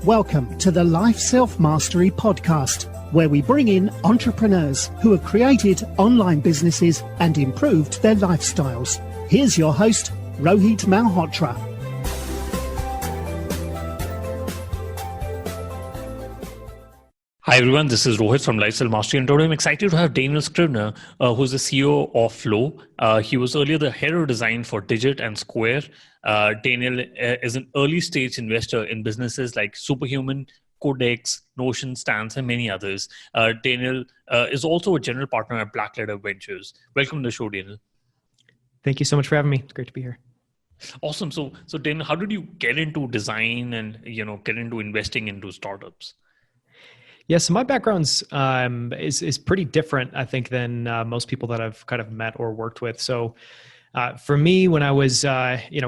Welcome to the Life Self-Mastery Podcast, where we bring in entrepreneurs who have created online businesses and improved their lifestyles. Here's your host, Rohit Malhotra. Hi everyone, this is Rohit from Life Self-Mastery, and today I'm excited to have Daniel Scrivner, who's the CEO of Flow. He was earlier the head of design for Digit and Square. Daniel is an early stage investor in businesses like Superhuman, Codex, Notion, Stance, and many others. Daniel is also a general partner at Blackletter Ventures. Welcome to the show, Daniel. Thank you so much for having me. It's great to be here. Awesome. So Daniel, how did you get into design and get into investing into startups? Yeah, so my background's is pretty different, I think, than most people that I've kind of met or worked with. So for me, when I was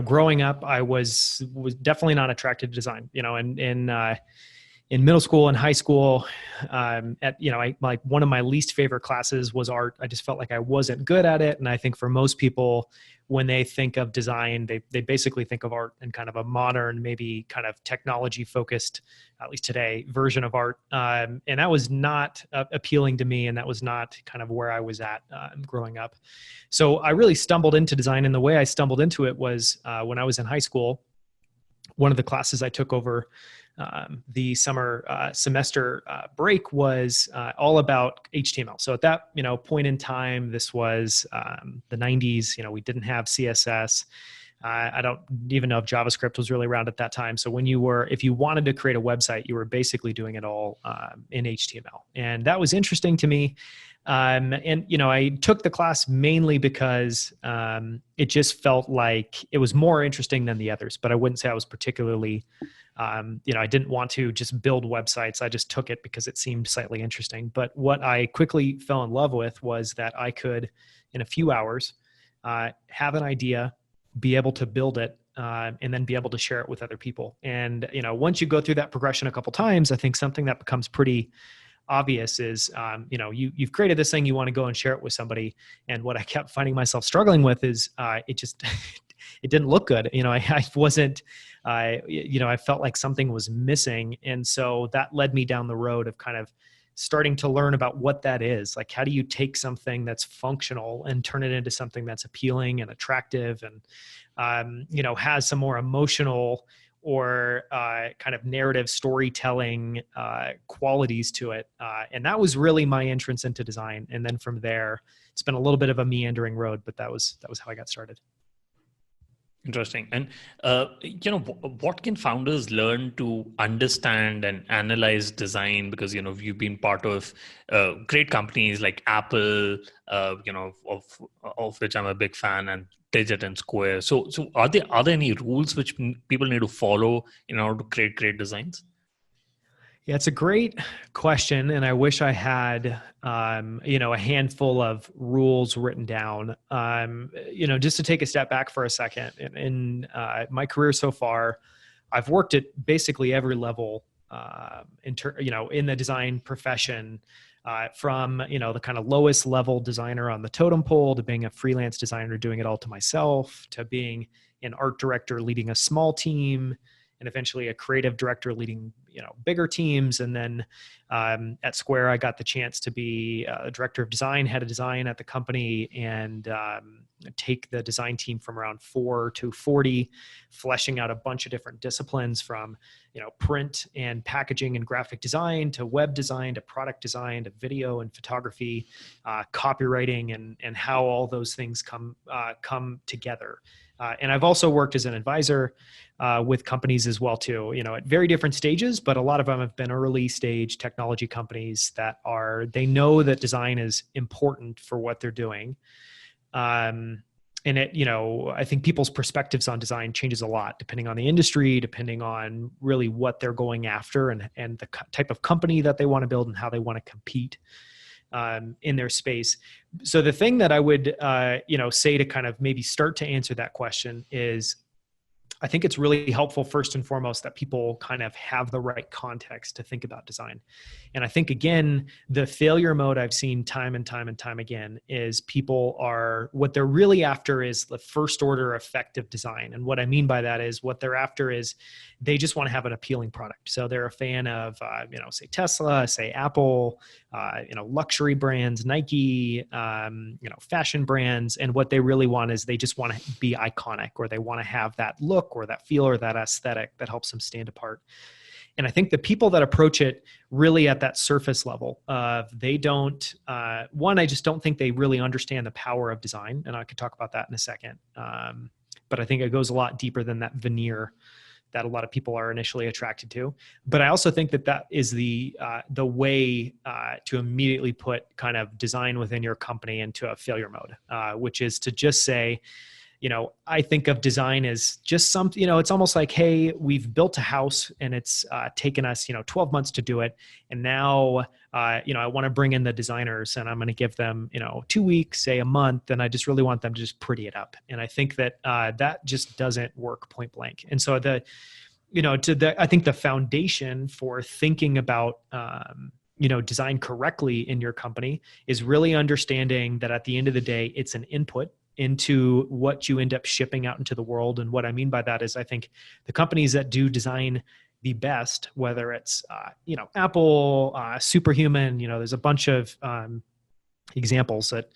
growing up, I was definitely not attracted to design. In middle school and high school, one of my least favorite classes was art. I just felt like I wasn't good at it, and I think for most people, when they think of design, they basically think of art in kind of a modern, maybe kind of technology focused, at least today, version of art. And that was not appealing to me. And that was not kind of where I was at growing up. So I really stumbled into design. And the way I stumbled into it was when I was in high school, one of the classes I took over the summer semester break was all about HTML. So at that point in time, this was the 90s. We didn't have CSS. I don't even know if JavaScript was really around at that time. So if you wanted to create a website, you were basically doing it all in HTML, and that was interesting to me. I took the class mainly because it just felt like it was more interesting than the others, but I wouldn't say I was particularly, I didn't want to just build websites. I just took it because it seemed slightly interesting. But what I quickly fell in love with was that I could, in a few hours, have an idea, be able to build it, and then be able to share it with other people. And, once you go through that progression a couple times, I think something that becomes pretty obvious is, you've created this thing, you want to go and share it with somebody. And what I kept finding myself struggling with is it didn't look good. I wasn't, I felt like something was missing. And so that led me down the road of kind of starting to learn about what that is. Like, how do you take something that's functional and turn it into something that's appealing and attractive and, has some more emotional or kind of narrative storytelling qualities to it. And that was really my entrance into design. And then from there, it's been a little bit of a meandering road, but that was how I got started. Interesting. And, what can founders learn to understand and analyze design? Because, you've been part of great companies like Apple, of which I'm a big fan, and Digit and Square. So are there any rules which people need to follow in order to create great designs? Yeah, it's a great question. And I wish I had, a handful of rules written down. Just to take a step back for a second, in my career so far, I've worked at basically every level, in the design profession, from, the kind of lowest level designer on the totem pole to being a freelance designer, doing it all to myself, to being an art director, leading a small team, and eventually a creative director leading, bigger teams. And then at Square, I got the chance to be a director of design, head of design at the company, and take the design team from around 4 to 40, fleshing out a bunch of different disciplines from, print and packaging and graphic design to web design to product design to video and photography, copywriting, and how all those things come together. And I've also worked as an advisor with companies as well too, at very different stages, but a lot of them have been early stage technology companies that they know that design is important for what they're doing. And I think people's perspectives on design changes a lot depending on the industry, depending on really what they're going after and the type of company that they want to build and how they want to compete in their space. So the thing that I would, say to kind of maybe start to answer that question is, I think it's really helpful, first and foremost, that people kind of have the right context to think about design. And I think, again, the failure mode I've seen time and time and time again is what they're really after is the first order effective design. And what I mean by that is what they're after is they just want to have an appealing product. So they're a fan of, say Tesla, say Apple, luxury brands, Nike, fashion brands. And what they really want is they just want to be iconic, or they want to have that look or that feel or that aesthetic that helps them stand apart. And I think the people that approach it really at that surface level, they don't, I just don't think they really understand the power of design. And I could talk about that in a second. But I think it goes a lot deeper than that veneer that a lot of people are initially attracted to. But I also think that is the way to immediately put kind of design within your company into a failure mode, which is to just say, I think of design as just something, it's almost like, hey, we've built a house and it's taken us, 12 months to do it. And now, I want to bring in the designers and I'm going to give them, 2 weeks, say a month. And I just really want them to just pretty it up. And I think that that just doesn't work point blank. And so I think the foundation for thinking about, design correctly in your company is really understanding that at the end of the day, it's an input into what you end up shipping out into the world. And what I mean by that is I think the companies that do design the best, whether it's, Apple, Superhuman, there's a bunch of examples that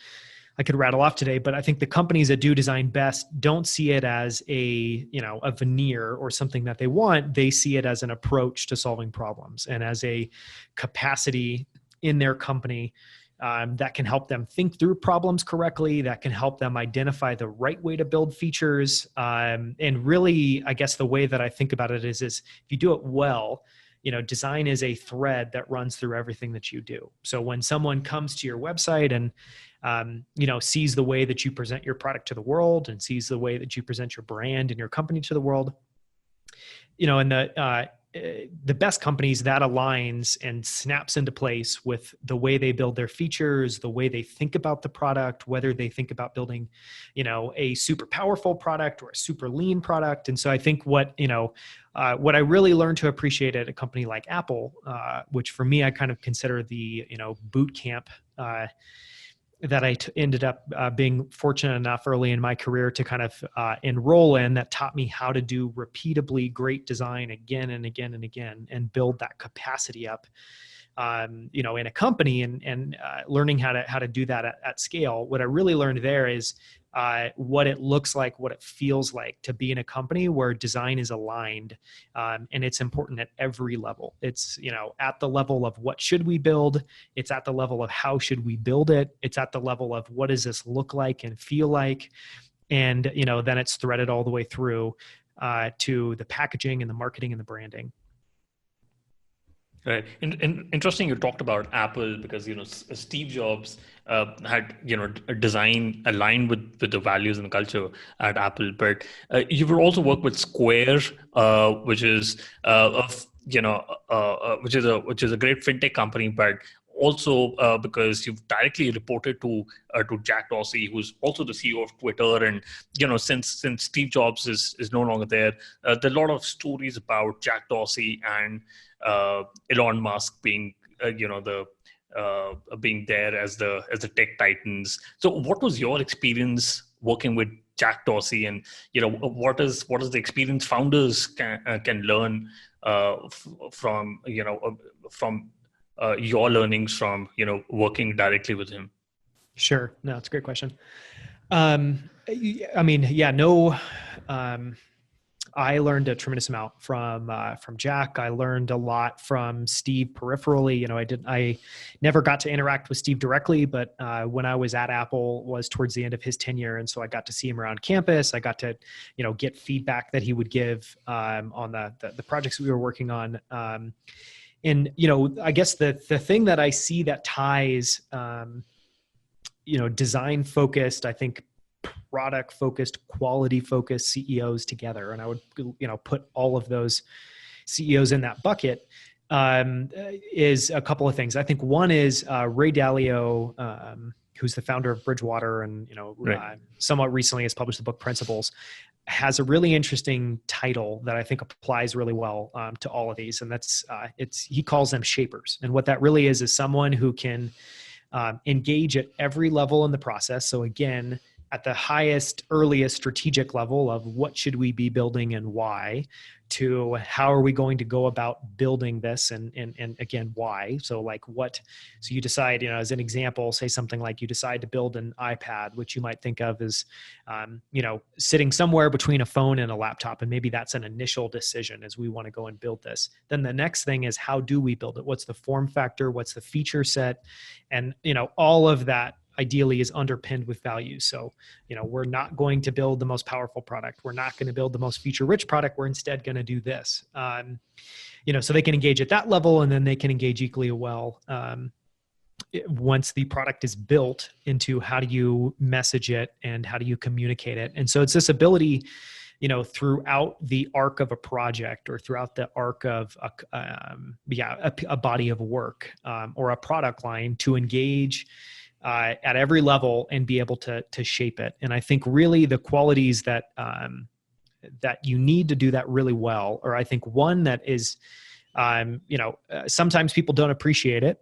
I could rattle off today, but I think the companies that do design best don't see it as a veneer or something that they want. They see it as an approach to solving problems and as a capacity in their company that can help them think through problems correctly, that can help them identify the right way to build features. And really, I guess the way that I think about it is if you do it well, design is a thread that runs through everything that you do. So when someone comes to your website and, sees the way that you present your product to the world and sees the way that you present your brand and your company to the world, and the best companies, that aligns and snaps into place with the way they build their features, the way they think about the product, whether they think about building, a super powerful product or a super lean product. And so I think what I really learned to appreciate at a company like Apple, which for me, I kind of consider the, boot camp, that I ended up being fortunate enough early in my career to kind of enroll in, that taught me how to do repeatably great design again and again and again and build that capacity up, in a company and learning how to do that at scale. What I really learned there is what it looks like, what it feels like to be in a company where design is aligned. And it's important at every level. It's, at the level of what should we build? It's at the level of how should we build it? It's at the level of what does this look like and feel like? And, then it's threaded all the way through to the packaging and the marketing and the branding. Right. And interesting you talked about Apple because, Steve Jobs had, a design aligned with the values and the culture at Apple. But you would also work with Square, which is, which is a great fintech company, but also because you've directly reported to Jack Dorsey, who's also the CEO of Twitter. And, since Steve Jobs is no longer there, there are a lot of stories about Jack Dorsey and Elon Musk being, being there as the tech titans. So what was your experience working with Jack Dorsey, and, what is the experience founders can learn from your learnings from, working directly with him? Sure. No, it's a great question. I learned a tremendous amount from Jack. I learned a lot from Steve peripherally. I never got to interact with Steve directly, but when I was at Apple was towards the end of his tenure. And so I got to see him around campus. I got to, get feedback that he would give on the projects we were working on. And, I guess the thing that I see that ties, design focused, I think, product focused, quality focused CEOs together. And I would, put all of those CEOs in that bucket, is a couple of things. I think one is Ray Dalio, who's the founder of Bridgewater and, right. Somewhat recently has published the book Principles. has a really interesting title that I think applies really well to all of these. And that's, he calls them shapers. And what that really is someone who can engage at every level in the process. So again, at the highest, earliest strategic level of what should we be building and why, to how are we going to go about building this and again, why. So like so you decide, as an example, say something like you decide to build an iPad, which you might think of as, sitting somewhere between a phone and a laptop. And maybe that's an initial decision as we want to go and build this. Then the next thing is, how do we build it? What's the form factor? What's the feature set? And, all of that ideally is underpinned with value. So, we're not going to build the most powerful product. We're not going to build the most feature rich product. We're instead going to do this, so they can engage at that level, and then they can engage equally well once the product is built into how do you message it and how do you communicate it. And so it's this ability, throughout the arc of a project or throughout the arc of a body of work or a product line to engage at every level and be able to shape it. And I think really the qualities that you need to do that really well, or I think one that is, sometimes people don't appreciate it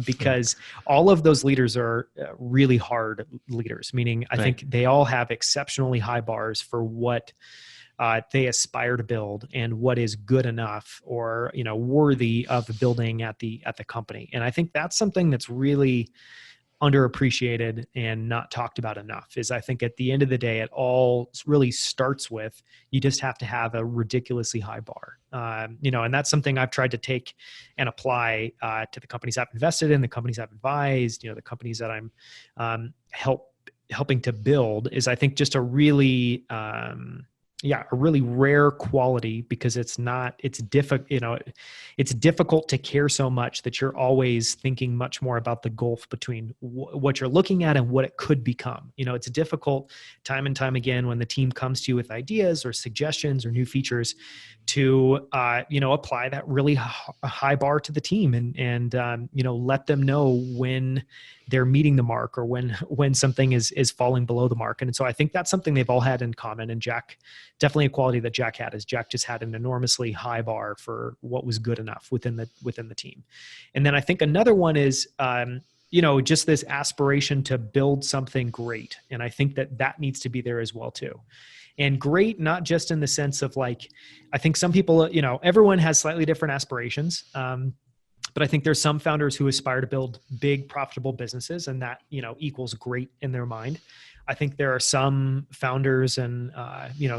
because all of those leaders are really hard leaders, meaning I think they all have exceptionally high bars for what they aspire to build and what is good enough or, worthy of building at the company. And I think that's something that's really underappreciated and not talked about enough. Is I think at the end of the day, it all really starts with, you just have to have a ridiculously high bar. And that's something I've tried to take and apply to the companies I've invested in, the companies I've advised, the companies that I'm helping to build, is I think just a really rare quality, because it's difficult to care so much that you're always thinking much more about the gulf between what you're looking at and what it could become. It's difficult time and time again when the team comes to you with ideas or suggestions or new features to, apply that really high bar to the team and let them know when they're meeting the mark or when something is falling below the mark. And so I think that's something they've all had in common. And Jack, definitely a quality that Jack had, is Jack just had an enormously high bar for what was good enough within the team. And then I think another one is, just this aspiration to build something great. And I think that needs to be there as well too. And great, not just in the sense of like, I think some people, everyone has slightly different aspirations. But I think there's some founders who aspire to build big, profitable businesses, and that, equals great in their mind. I think there are some founders and,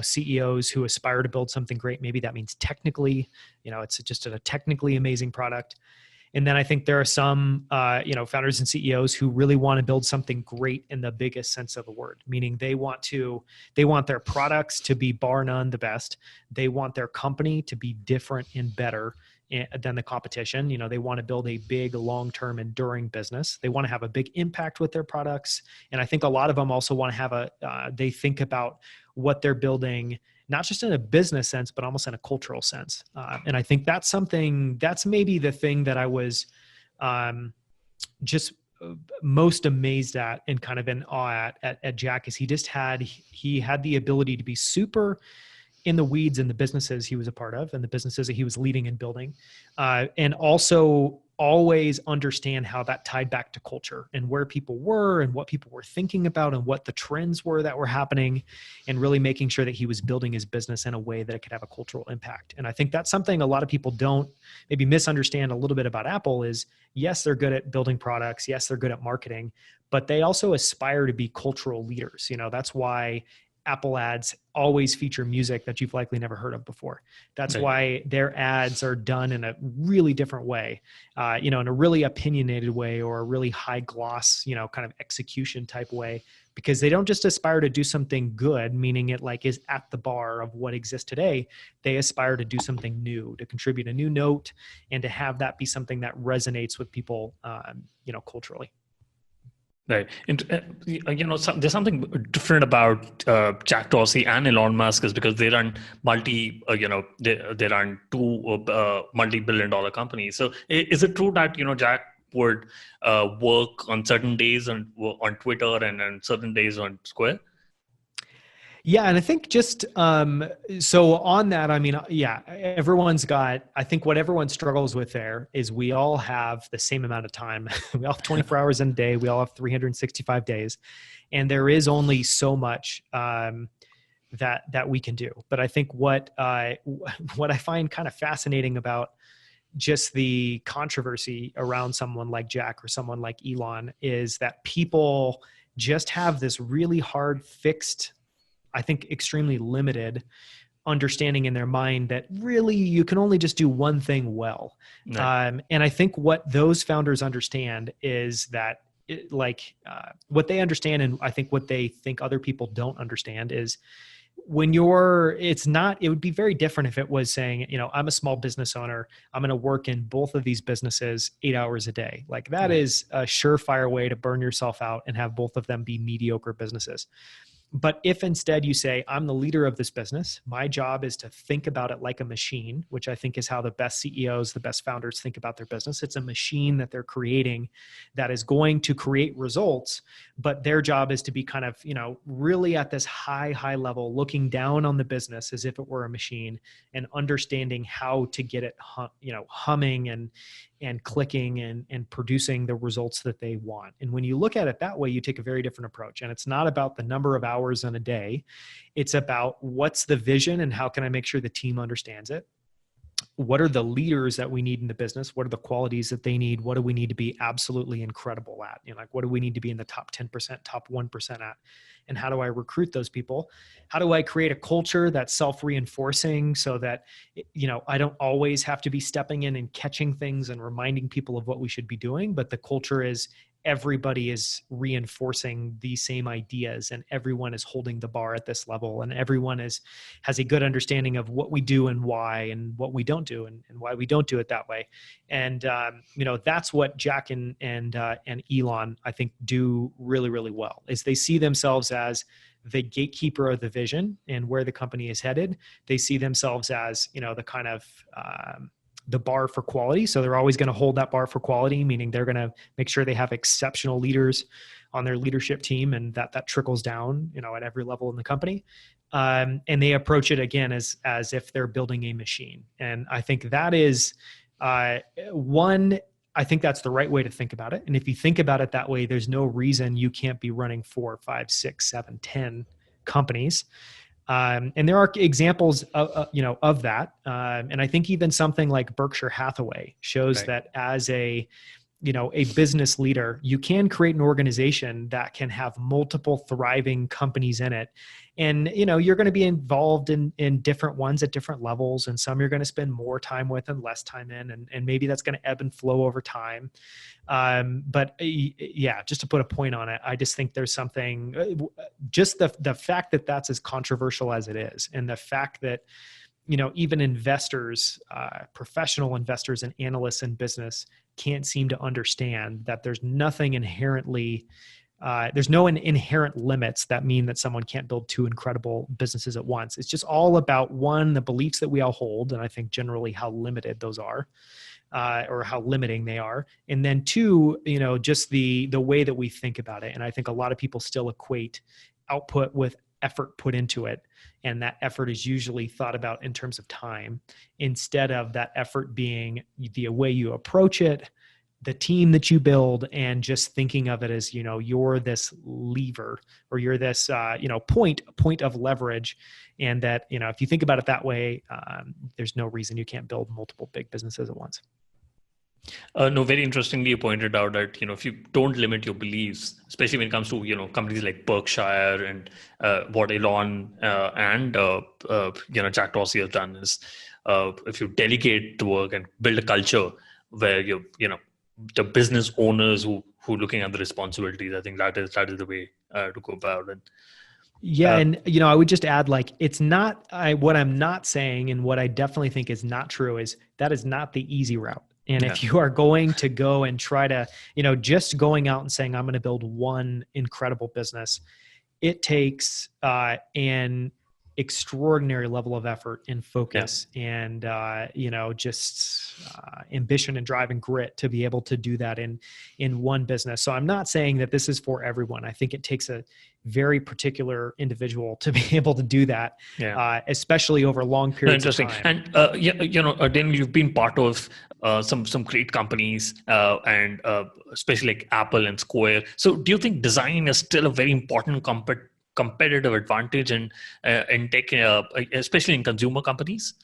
CEOs who aspire to build something great. Maybe that means technically, it's just a technically amazing product. And then I think there are some, founders and CEOs who really want to build something great in the biggest sense of the word, meaning they want their products to be bar none the best. They want their company to be different and better than the competition. They want to build a big, long-term, enduring business. They want to have a big impact with their products. And I think a lot of them also want to have they think about what they're building, not just in a business sense, but almost in a cultural sense. And I think that's maybe the thing that I was just most amazed at and kind of in awe at Jack, is he had the ability to be super in the weeds in the businesses he was a part of and the businesses that he was leading and building. And also always understand how that tied back to culture and where people were and what people were thinking about and what the trends were that were happening, and really making sure that he was building his business in a way that it could have a cultural impact. And I think that's something a lot of people don't maybe misunderstand a little bit about Apple is, yes, they're good at building products. Yes, they're good at marketing, but they also aspire to be cultural leaders. That's why Apple ads always feature music that you've likely never heard of before. That's why their ads are done in a really different way, in a really opinionated way or a really high gloss, kind of execution type way, because they don't just aspire to do something good, meaning it like is at the bar of what exists today. They aspire to do something new, to contribute a new note, and to have that be something that resonates with people, culturally. Right. And, there's something different about Jack Dorsey and Elon Musk, is because they run they run two multi-billion-dollar companies. So is it true that, Jack would work on certain days on Twitter and on certain days on Square? Yeah. And I think just, so on that, I mean, yeah, I think what everyone struggles with there is we all have the same amount of time. We all have 24 hours in a day. We all have 365 days. And there is only so much, that we can do. But I think what I find kind of fascinating about just the controversy around someone like Jack or someone like Elon is that people just have this really hard fixed, I think extremely limited understanding in their mind that really you can only just do one thing well. Right. And I think what those founders understand is that what they understand, and I think what they think other people don't understand is it would be very different if it was saying, I'm a small business owner. I'm going to work in both of these businesses 8 hours a day. Like that Right. is a surefire way to burn yourself out and have both of them be mediocre businesses. But if instead you say, I'm the leader of this business, my job is to think about it like a machine, which I think is how the best CEOs, the best founders think about their business. It's a machine that they're creating that is going to create results, but their job is to be kind of, really at this high level, looking down on the business as if it were a machine and understanding how to get it, humming and clicking and producing the results that they want. And when you look at it that way, you take a very different approach. And it's not about the number of hours in a day. It's about what's the vision and how can I make sure the team understands it? What are the leaders that we need in the business? What are the qualities that they need? What do we need to be absolutely incredible at? What do we need to be in the top 10%, top 1% at? And how do I recruit those people? How do I create a culture that's self-reinforcing so that, I don't always have to be stepping in and catching things and reminding people of what we should be doing, but the culture is everybody is reinforcing these same ideas and everyone is holding the bar at this level and everyone has a good understanding of what we do and why and what we don't do and why we don't do it that way. And, that's what Jack and Elon, I think, do really, really well is they see themselves as the gatekeeper of the vision and where the company is headed. They see themselves as, the kind of, the bar for quality. So they're always going to hold that bar for quality, meaning they're going to make sure they have exceptional leaders on their leadership team and that trickles down, at every level in the company. And they approach it again as if they're building a machine. And I think that is I think that's the right way to think about it. And if you think about it that way, there's no reason you can't be running 4, 5, 6, 7, 10 companies. And there are examples of that. And I think even something like Berkshire Hathaway shows that as a business leader, you can create an organization that can have multiple thriving companies in it. And, you're going to be involved in different ones at different levels. And some you're going to spend more time with and less time in. And maybe that's going to ebb and flow over time. But just to put a point on it, I just think there's something, just the fact that that's as controversial as it is. And the fact that, even investors, professional investors and analysts in business can't seem to understand that there's nothing inherently, there's no inherent limits that mean that someone can't build 2 incredible businesses at once. It's just all about, one, the beliefs that we all hold, and I think generally how limited those are, or how limiting they are. And then 2, just the way that we think about it. And I think a lot of people still equate output with effort put into it. And that effort is usually thought about in terms of time, instead of that effort being the way you approach it, the team that you build, and just thinking of it as, you're this lever or you're this, point of leverage. And that, if you think about it that way, there's no reason you can't build multiple big businesses at once. No, very interestingly, you pointed out that, if you don't limit your beliefs, especially when it comes to, companies like Berkshire and what Elon and Jack Dorsey has done is, if you delegate the work and build a culture where the business owners who looking at the responsibilities, I think that is the way to go about it. Yeah. And, I would just add, it's not, what I'm not saying, and what I definitely think is not true, is that is not the easy route. And if you are going to go and try to, just going out and saying, I'm going to build one incredible business, it takes an extraordinary level of effort and focus and, just ambition and drive and grit to be able to do that in one business. So I'm not saying that this is for everyone. I think it takes a very particular individual to be able to do that, especially over long periods of time. And, Daniel, you've been part of some great companies and especially like Apple and Square. So do you think design is still a very important competitive advantage in tech, especially in consumer companies?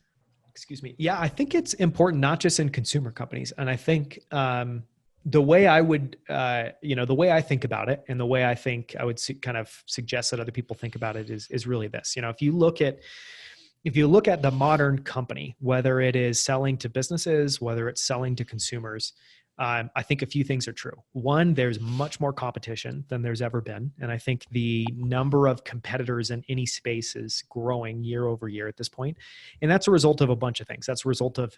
Excuse me. Yeah, I think it's important, not just in consumer companies. And I think the way I would, the way I think about it and the way I think I would kind of suggest that other people think about it is really this. If you look at the modern company, whether it is selling to businesses, whether it's selling to consumers, I think a few things are true. One, there's much more competition than there's ever been. And I think the number of competitors in any space is growing year over year at this point. And that's a result of a bunch of things. That's a result of,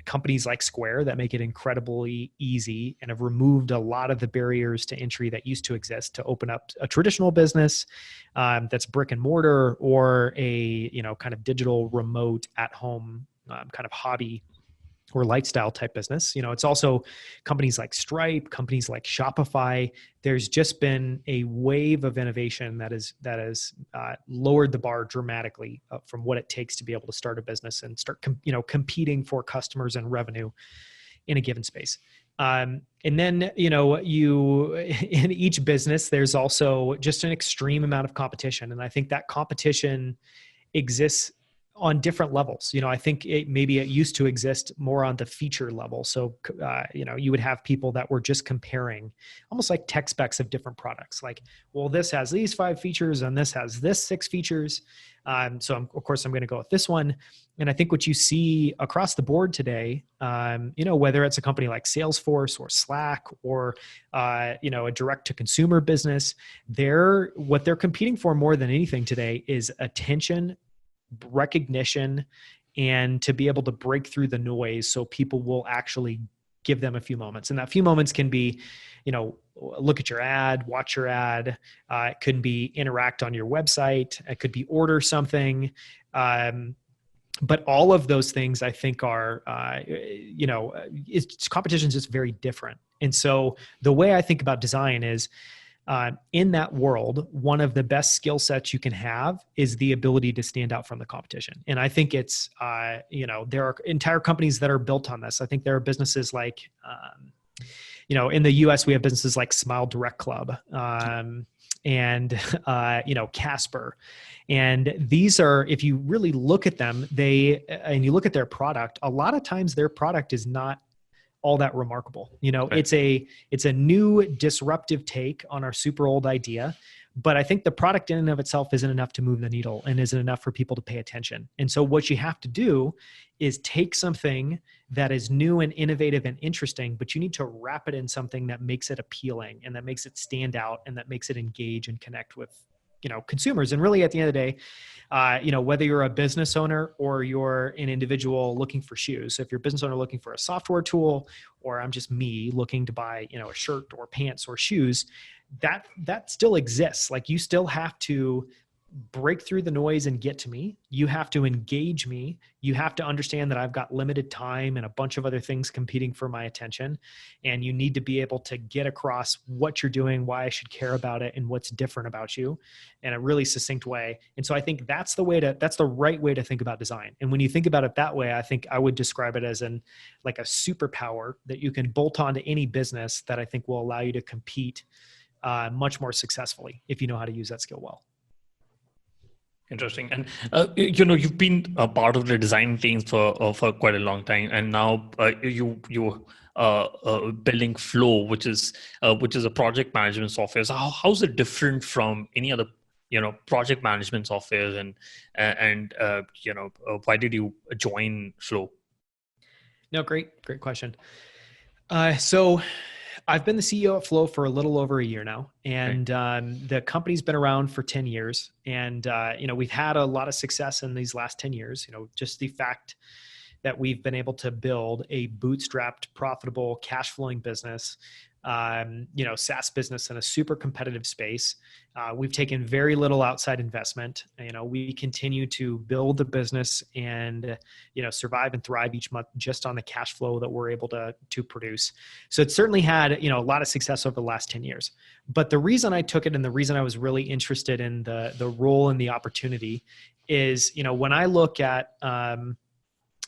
companies like Square that make it incredibly easy and have removed a lot of the barriers to entry that used to exist to open up a traditional business that's brick and mortar or a, kind of digital remote at home kind of hobby or lifestyle type business. It's also companies like Stripe, companies like Shopify. There's just been a wave of innovation that has lowered the bar dramatically from what it takes to be able to start a business and start, competing for customers and revenue in a given space. And then, in each business, there's also just an extreme amount of competition. And I think that competition exists on different levels. I think it used to exist more on the feature level. So, you would have people that were just comparing almost like tech specs of different products. Like, well, this has these 5 features and this has this 6 features. So I'm going to go with this one. And I think what you see across the board today, whether it's a company like Salesforce or Slack or, a direct to consumer business, what they're competing for more than anything today is attention, recognition, and to be able to break through the noise so people will actually give them a few moments. And that few moments can be, look at your ad, watch your ad. It could be interact on your website. It could be order something. But all of those things I think are, competition is just very different. And so the way I think about design is, in that world, one of the best skill sets you can have is the ability to stand out from the competition. And I think it's, there are entire companies that are built on this. I think there are businesses like, in the US, we have businesses like Smile Direct Club, and Casper. And these are, if you really look at them, and you look at their product, a lot of times their product is not all that remarkable. It's a new disruptive take on our super old idea, but I think the product in and of itself isn't enough to move the needle and isn't enough for people to pay attention. And so what you have to do is take something that is new and innovative and interesting, but you need to wrap it in something that makes it appealing and that makes it stand out and that makes it engage and connect with consumers. And really at the end of the day, whether you're a business owner or you're an individual looking for shoes. So if you're a business owner looking for a software tool, or I'm just me looking to buy, a shirt or pants or shoes, that still exists. Like, you still have to break through the noise and get to me. You have to engage me. You have to understand that I've got limited time and a bunch of other things competing for my attention. And you need to be able to get across what you're doing, why I should care about it, and what's different about you in a really succinct way. And so I think that's the right way to think about design. And when you think about it that way, I think I would describe it as like a superpower that you can bolt onto any business that I think will allow you to compete much more successfully if you know how to use that skill well. Interesting. And, you've been a part of the design teams for quite a long time. And now you're building Flow, which is a project management software. So how's it different from any other, project management software? And why did you join Flow? No, great question. So I've been the CEO at Flow for a little over a year now, and the company's been around for 10 years. And, we've had a lot of success in these last 10 years, just the fact that we've been able to build a bootstrapped, profitable, cash flowing business, SaaS business in a super competitive space. We've taken very little outside investment. We continue to build the business and, survive and thrive each month just on the cash flow that we're able to produce. So it's certainly had, a lot of success over the last 10 years. But the reason I took it and the reason I was really interested in the role and the opportunity is, when I look at,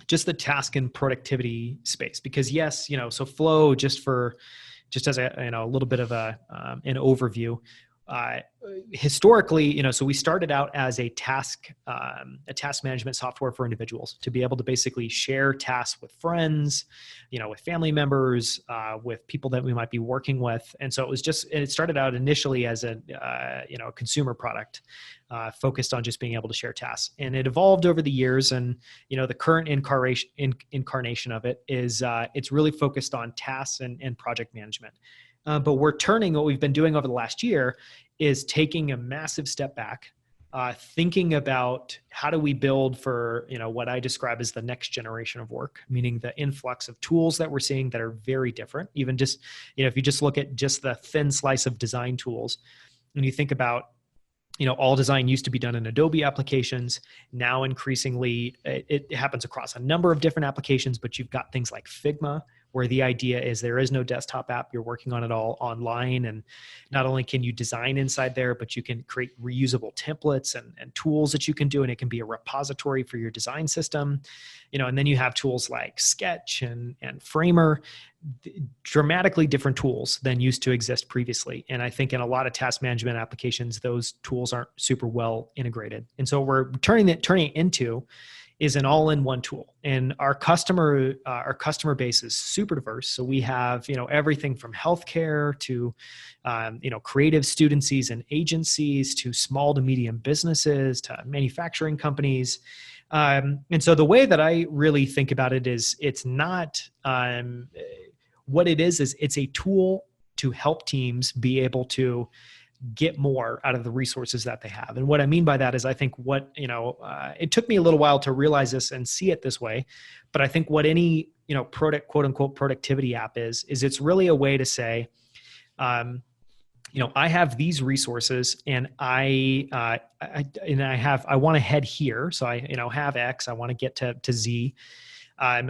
just the task and productivity space, because yes, so Flow, just as a little bit of an overview, historically, so we started out as a task management software for individuals to be able to basically share tasks with friends, with family members, with people that we might be working with. And so it started out initially as a consumer product, focused on just being able to share tasks. And it evolved over the years. And, the current incarnation of it is, it's really focused on tasks and project management. But what we've been doing over the last year is taking a massive step back, thinking about how do we build for, what I describe as the next generation of work, meaning the influx of tools that we're seeing that are very different. Even just, if you just look at just the thin slice of design tools, and you think about, all design used to be done in Adobe applications. Now, increasingly, it happens across a number of different applications, but you've got things like Figma, where the idea is there is no desktop app. You're working on it all online. And not only can you design inside there, but you can create reusable templates and tools that you can do. And it can be a repository for your design system. And then you have tools like Sketch and Framer, dramatically different tools than used to exist previously. And I think in a lot of task management applications, those tools aren't super well integrated. And so we're turning it into is an all-in-one tool. And our customer base is super diverse. So we have, everything from healthcare to, creative students and agencies to small to medium businesses to manufacturing companies. And so the way that I really think about it is it's not, what it is it's a tool to help teams be able to get more out of the resources that they have. And what I mean by that is I think it took me a little while to realize this and see it this way, but I think what any, quote unquote productivity app is it's really a way to say, I have these resources and I want to head here. So I, have X, I want to get to Z.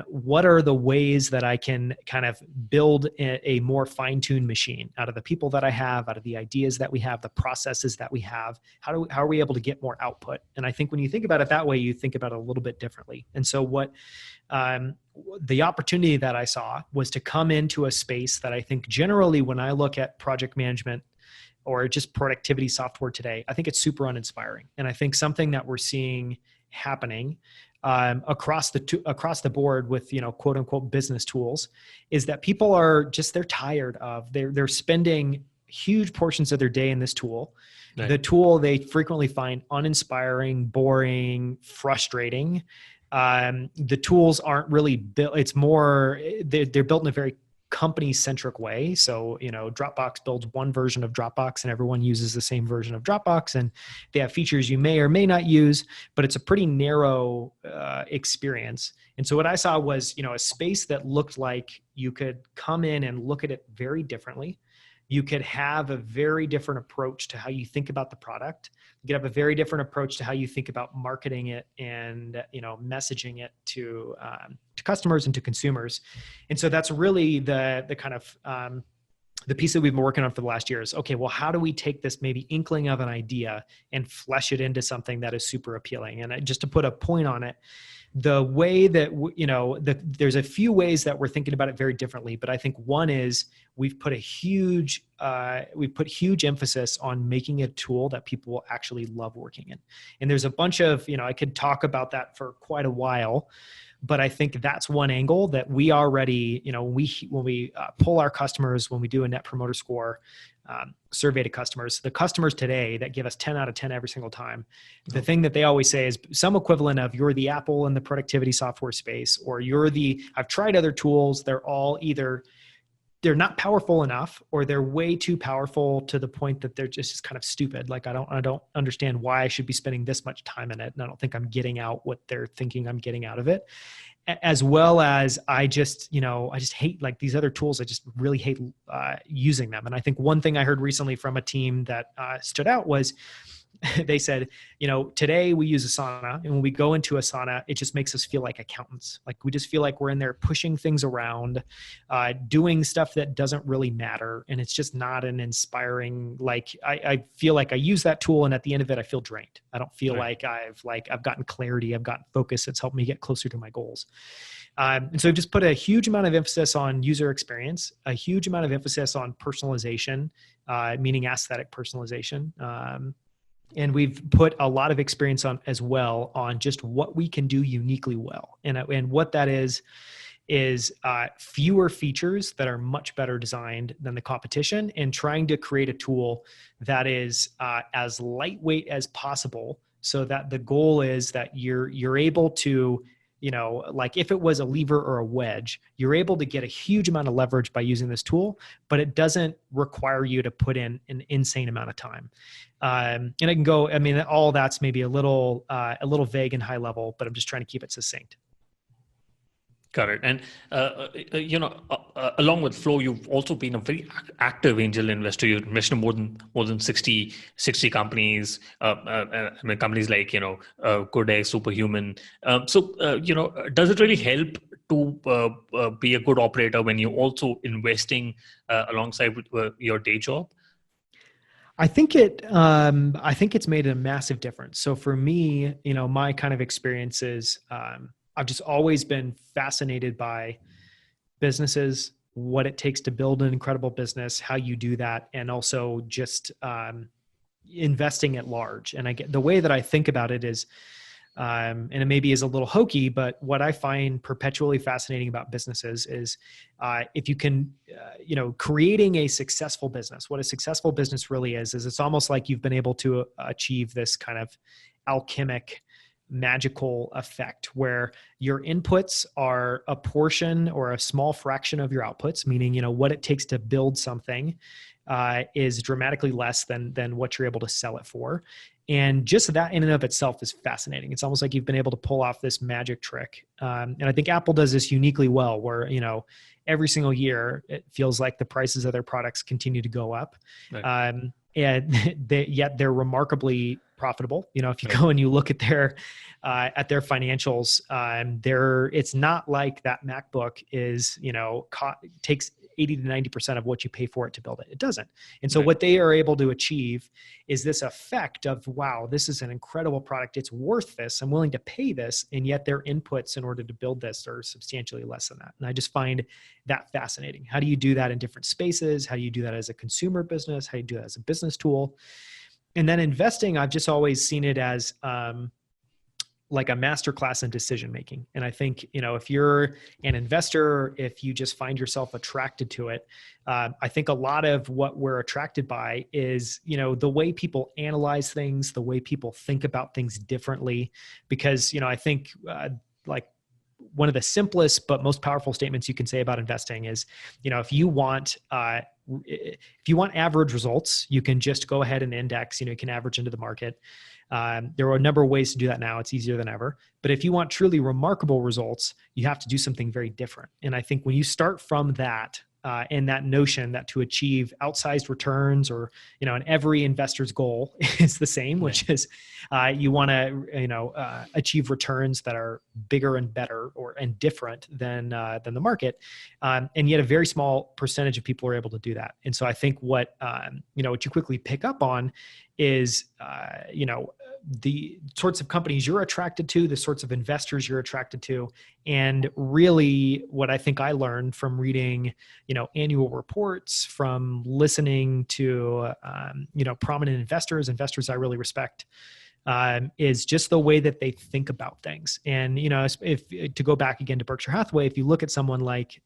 What are the ways that I can kind of build a more fine-tuned machine out of the people that I have, out of the ideas that we have, the processes that we have? How are we able to get more output? And I think when you think about it that way, you think about it a little bit differently. And so what the opportunity that I saw was to come into a space that I think generally when I look at project management or just productivity software today, I think it's super uninspiring. And I think something that we're seeing happening across the board with, quote unquote business tools is that people they're tired of, they're spending huge portions of their day in this tool. Right. The tool they frequently find uninspiring, boring, frustrating. The tools aren't really built. It's more, they're built in a very company-centric way. So, Dropbox builds one version of Dropbox and everyone uses the same version of Dropbox. And they have features you may or may not use, but it's a pretty narrow experience. And so what I saw was, a space that looked like you could come in and look at it very differently. You could have a very different approach to how you think about the product. You could have a very different approach to how you think about marketing it and, messaging it to customers and to consumers. And so that's really the kind of the piece that we've been working on for the last year is, okay, well, how do we take this maybe inkling of an idea and flesh it into something that is super appealing? And just to put a point on it, the way that, there's a few ways that we're thinking about it very differently, but I think one is we've put huge emphasis on making a tool that people will actually love working in. And there's a bunch of, I could talk about that for quite a while, but I think that's one angle that we already, when we pull our customers, when we do a Net Promoter Score survey to customers, the customers today that give us 10 out of 10 every single time, the thing that they always say is some equivalent of you're the Apple in the productivity software space, or I've tried other tools. They're all either they're not powerful enough, or they're way too powerful to the point that they're just kind of stupid. Like I don't understand why I should be spending this much time in it. And I don't think I'm getting out what they're thinking I'm getting out of it. As well as I just hate like these other tools. I just really hate using them. And I think one thing I heard recently from a team that stood out was they said, today we use Asana, and when we go into Asana, it just makes us feel like accountants. Like we just feel like we're in there pushing things around, doing stuff that doesn't really matter. And it's just not an inspiring, like, I feel like I use that tool, and at the end of it, I feel drained. I don't feel like I've gotten clarity. I've gotten focus. It's helped me get closer to my goals. And so I've just put a huge amount of emphasis on user experience, a huge amount of emphasis on personalization, meaning aesthetic personalization. And we've put a lot of experience on as well on just what we can do uniquely well. And what that is fewer features that are much better designed than the competition, and trying to create a tool that is as lightweight as possible, so that the goal is that you're able to, like if it was a lever or a wedge, you're able to get a huge amount of leverage by using this tool, but it doesn't require you to put in an insane amount of time. And I can go, all that's maybe a little vague and high level, but I'm just trying to keep it succinct. Got it. And, along with Flow, you've also been a very active angel investor. You invested in more than 60 companies, companies like, Kodak, Superhuman. Does it really help to be a good operator when you're also investing alongside with your day job? I think it's made a massive difference. So for me, my kind of experiences, I've just always been fascinated by businesses, what it takes to build an incredible business, how you do that, and also just investing at large. And the way that I think about it is, and it maybe is a little hokey, but what I find perpetually fascinating about businesses is if you can, creating a successful business. What a successful business really is it's almost like you've been able to achieve this kind of alchemic, magical effect where your inputs are a portion or a small fraction of your outputs, meaning, what it takes to build something is dramatically less than what you're able to sell it for. And just that in and of itself is fascinating. It's almost like you've been able to pull off this magic trick. And I think Apple does this uniquely well, where, every single year it feels like the prices of their products continue to go up. Right. And yet they're remarkably profitable. If you go and you look at their financials, it's not like that MacBook is, takes 80 to 90% of what you pay for it to build it. It doesn't. And so what they are able to achieve is this effect of, wow, this is an incredible product. It's worth this. I'm willing to pay this. And yet their inputs in order to build this are substantially less than that. And I just find that fascinating. How do you do that in different spaces? How do you do that as a consumer business? How do you do that as a business tool? And then investing, I've just always seen it as like a masterclass in decision making. And I think, if you're an investor, if you just find yourself attracted to it, I think a lot of what we're attracted by is, the way people analyze things, the way people think about things differently. Because, I think like one of the simplest but most powerful statements you can say about investing is, if you want average results, you can just go ahead and index, you can average into the market. There are a number of ways to do that now. It's easier than ever. But if you want truly remarkable results, you have to do something very different. And I think when you start from that, and that notion that to achieve outsized returns, or, and every investor's goal is the same, which is you want to, achieve returns that are bigger and better and different than the market. And yet a very small percentage of people are able to do that. And so I think what you quickly pick up on is, the sorts of companies you're attracted to, the sorts of investors you're attracted to. And really what I think I learned from reading, annual reports, from listening to, prominent investors I really respect, is just the way that they think about things. And, if to go back again to Berkshire Hathaway, if you look at someone like,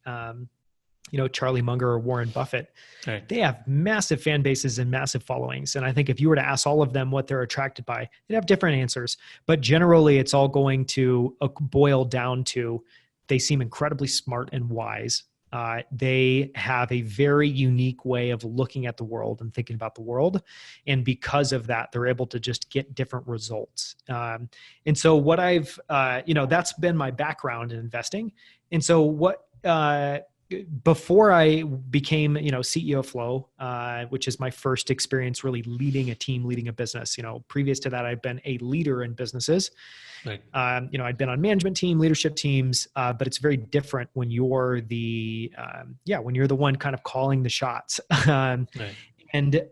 Charlie Munger or Warren Buffett, right, they have massive fan bases and massive followings. And I think if you were to ask all of them what they're attracted by, they'd have different answers. But generally, it's all going to boil down to they seem incredibly smart and wise. They have a very unique way of looking at the world and thinking about the world. And because of that, they're able to just get different results. And so what I've, that's been my background in investing. And so before I became, CEO of Flow, which is my first experience really leading a team, leading a business, previous to that, I've been a leader in businesses. Right. I'd been on management team, leadership teams, but it's very different when you're when you're the one kind of calling the shots. Right. And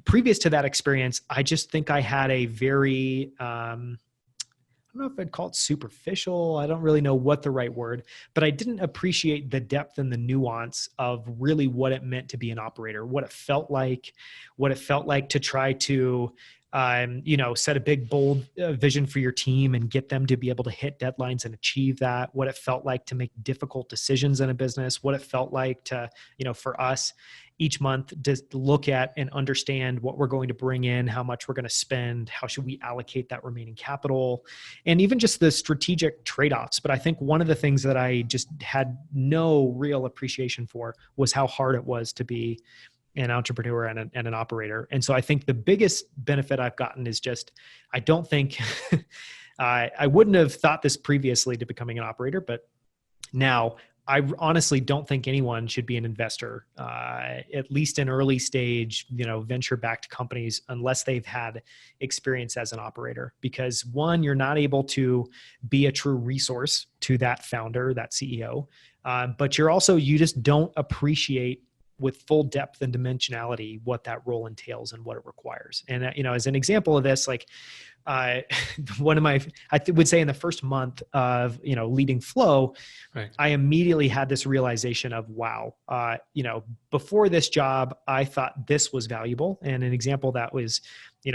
previous to that experience, I just think I had a very, I don't know if I'd call it superficial. I don't really know what the right word, but I didn't appreciate the depth and the nuance of really what it meant to be an operator, what it felt like to try to, set a big, bold vision for your team and get them to be able to hit deadlines and achieve that, what it felt like to make difficult decisions in a business, what it felt like to, for us each month, just look at and understand what we're going to bring in, how much we're going to spend, how should we allocate that remaining capital, and even just the strategic trade-offs. But I think one of the things that I just had no real appreciation for was how hard it was to be an entrepreneur and an operator. And so I think the biggest benefit I've gotten is just, I don't think, I wouldn't have thought this previously to becoming an operator, but now I honestly don't think anyone should be an investor, at least in early stage, venture-backed companies, unless they've had experience as an operator. Because one, you're not able to be a true resource to that founder, that CEO, but you just don't appreciate with full depth and dimensionality what that role entails and what it requires. And as an example of this, like I would say in the first month of leading Flow, right, I immediately had this realization of wow, before this job I thought this was valuable. And an example that was,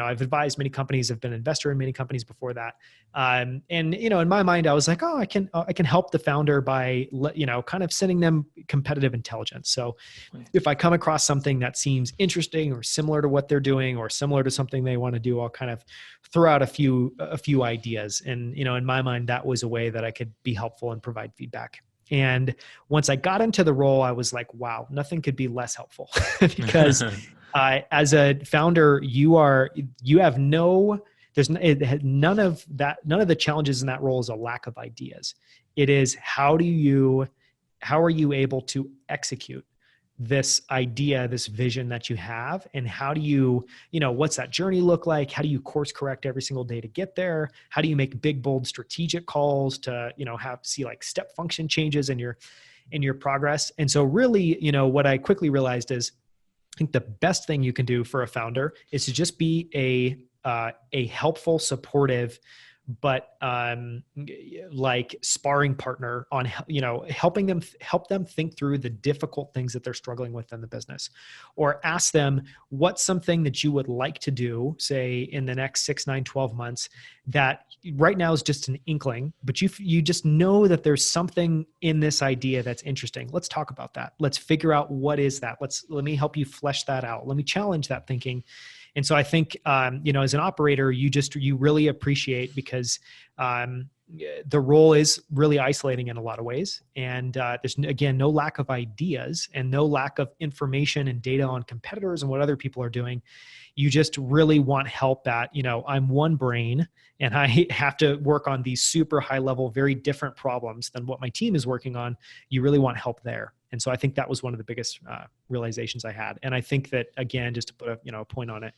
I've advised many companies, I've been an investor in many companies before that. And in my mind, I was like, oh, I can help the founder by, kind of sending them competitive intelligence. So if I come across something that seems interesting or similar to what they're doing or similar to something they want to do, I'll kind of throw out a few ideas. And, in my mind, that was a way that I could be helpful and provide feedback. And once I got into the role, I was like, wow, nothing could be less helpful because as a founder, none of the challenges in that role is a lack of ideas. It is how are you able to execute this idea, this vision that you have, and how do you, what's that journey look like? How do you course correct every single day to get there? How do you make big, bold strategic calls to, see like step function changes in your progress? And so really, what I quickly realized is I think the best thing you can do for a founder is to just be a helpful, supportive, but like sparring partner on, help them think through the difficult things that they're struggling with in the business, or ask them what's something that you would like to do, say in the next 6, 9, 12 months that right now is just an inkling, but you just know that there's something in this idea that's interesting. Let's talk about that. Let's figure out what is that. Let me help you flesh that out. Let me challenge that thinking. And so I think, as an operator, you really appreciate because the role is really isolating in a lot of ways. And there's, again, no lack of ideas and no lack of information and data on competitors and what other people are doing. You just really want help at, I'm one brain and I have to work on these super high level, very different problems than what my team is working on. You really want help there. And so I think that was one of the biggest realizations I had. And I think that, again, just to put a point on it,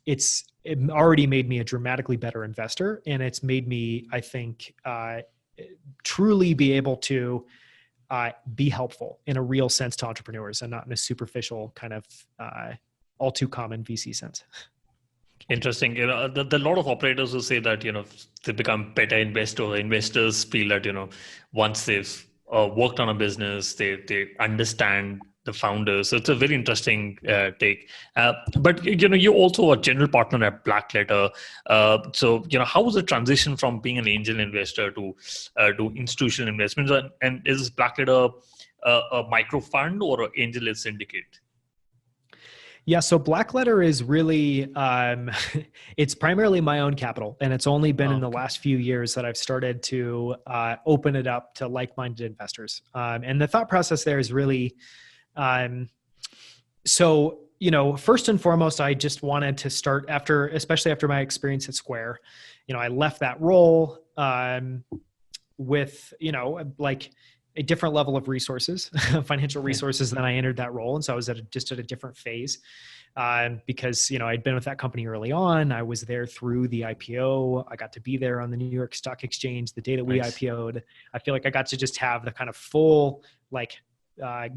it already made me a dramatically better investor. And it's made me, I think, truly be able to be helpful in a real sense to entrepreneurs and not in a superficial kind of all too common VC sense. Interesting. There are a lot of operators who say that, they become better investors feel that, once they've worked on a business, they understand the founders. So it's a very interesting take. But you're also a general partner at Blackletter. So how was the transition from being an angel investor to institutional investments? And is Blackletter a micro fund or an angel syndicate? Yeah, so Blackletter is really, it's primarily my own capital. And it's only been in the Okay. last few years that I've started to open it up to like-minded investors. And the thought process there is really, um, so, first and foremost, I just wanted to start especially after my experience at Square. I left that role with, like a different level of resources, financial Yeah. resources than I entered that role. And so I was just at a different phase because, I'd been with that company early on. I was there through the IPO. I got to be there on the New York Stock Exchange the day that we Nice. IPO'd. I feel like I got to just have the kind of full, like,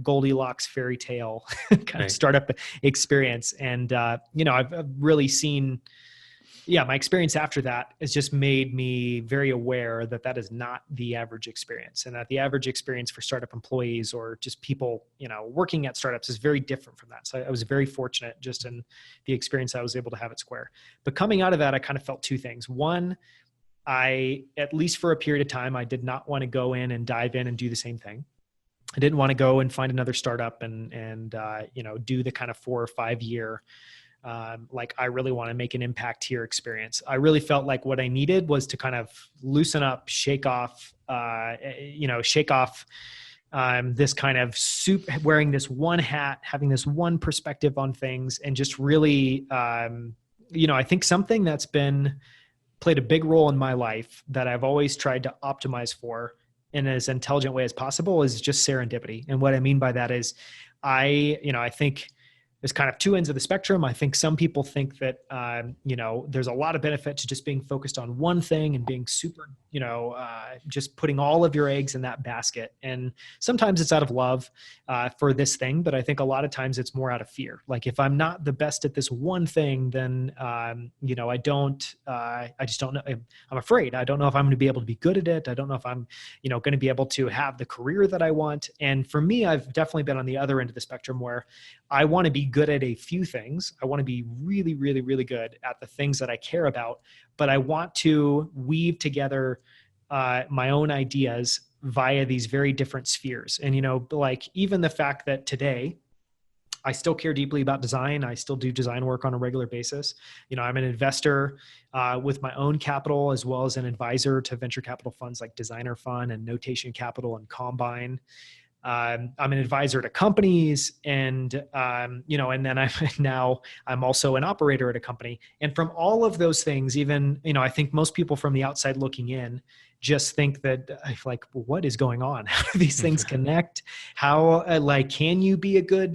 Goldilocks fairy tale kind of Right. startup experience. And, I've really seen, my experience after that has just made me very aware that that is not the average experience, and that the average experience for startup employees or just people, working at startups is very different from that. So I was very fortunate just in the experience I was able to have at Square. But coming out of that, I kind of felt two things. One, at least for a period of time, I did not want to go in and dive in and do the same thing. I didn't want to go and find another startup and do the kind of 4 or 5 year, like, I really want to make an impact here experience. I really felt like what I needed was to kind of loosen up, shake off this kind of wearing this one hat, having this one perspective on things, and just really, I think something that's played a big role in my life that I've always tried to optimize for in as intelligent way as possible is just serendipity. And what I mean by that is I think there's kind of two ends of the spectrum. I think some people think that, there's a lot of benefit to just being focused on one thing and being super, just putting all of your eggs in that basket. And sometimes it's out of love for this thing, but I think a lot of times it's more out of fear. Like, if I'm not the best at this one thing, then, I just don't know. I'm afraid. I don't know if I'm going to be able to be good at it. I don't know if I'm, going to be able to have the career that I want. And for me, I've definitely been on the other end of the spectrum where I want to be good at a few things. I want to be really, really, really good at the things that I care about, but I want to weave together my own ideas via these very different spheres. And, like, even the fact that today I still care deeply about design. I still do design work on a regular basis. I'm an investor with my own capital, as well as an advisor to venture capital funds like Designer Fund and Notation Capital and Combine. I'm an advisor to companies, and and then I'm also an operator at a company. And from all of those things, even, I think most people from the outside looking in just think that, like, what is going on? How do these things connect? How, can you be a good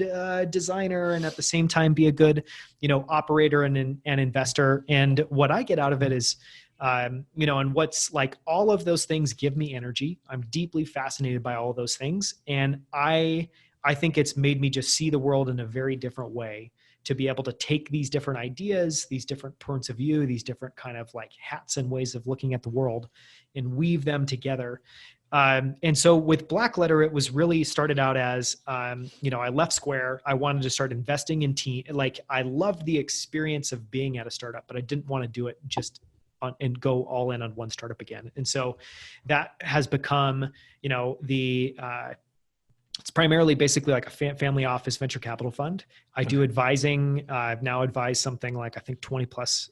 designer and at the same time be a good, operator and investor? And what I get out of it is, and what's like, all of those things give me energy. I'm deeply fascinated by all of those things. And I think it's made me just see the world in a very different way, to be able to take these different ideas, these different points of view, these different kind of like hats and ways of looking at the world, and weave them together. And so with Blackletter, it was really started out as, I left Square. I wanted to start investing in team. Like, I loved the experience of being at a startup, but I didn't want to do it just and go all in on one startup again. And so that has become, it's primarily basically like a family office venture capital fund. I do advising. I've now advised something like, I think, 20 plus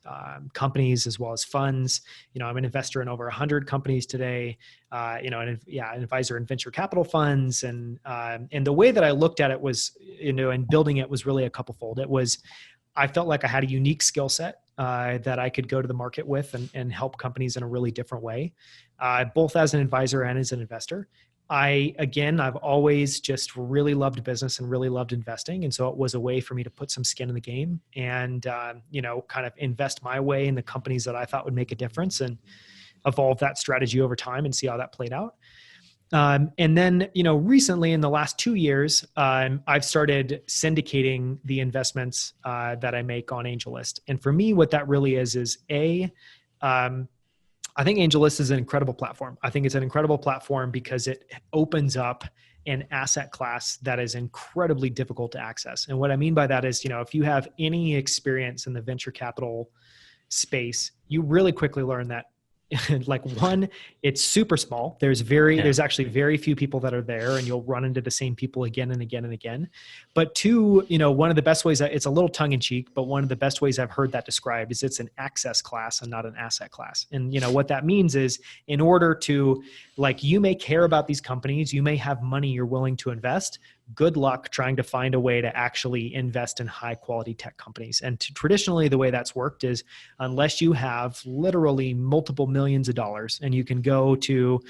companies, as well as funds. I'm an investor in over 100 companies today. An advisor in venture capital funds. And the way that I looked at it was, and building it was really a couple-fold. It was, I felt like I had a unique skill set that I could go to the market with and help companies in a really different way, both as an advisor and as an investor. I've always just really loved business and really loved investing. And so it was a way for me to put some skin in the game and, kind of invest my way in the companies that I thought would make a difference, and evolve that strategy over time and see how that played out. And then, recently in the last 2 years, I've started syndicating the investments that I make on AngelList. And for me, what that really is I think AngelList is an incredible platform. I think it's an incredible platform because it opens up an asset class that is incredibly difficult to access. And what I mean by that is, if you have any experience in the venture capital space, you really quickly learn that like one, it's super small. There's actually very few people that are there, and you'll run into the same people again and again and again. But two, one of the best ways, it's a little tongue in cheek, but one of the best ways I've heard that described is it's an access class and not an asset class. And what that means is, in order to, you may care about these companies, you may have money you're willing to invest. Good luck trying to find a way to actually invest in high quality tech companies. And traditionally, the way that's worked is, unless you have literally multiple millions of dollars, and you can go to,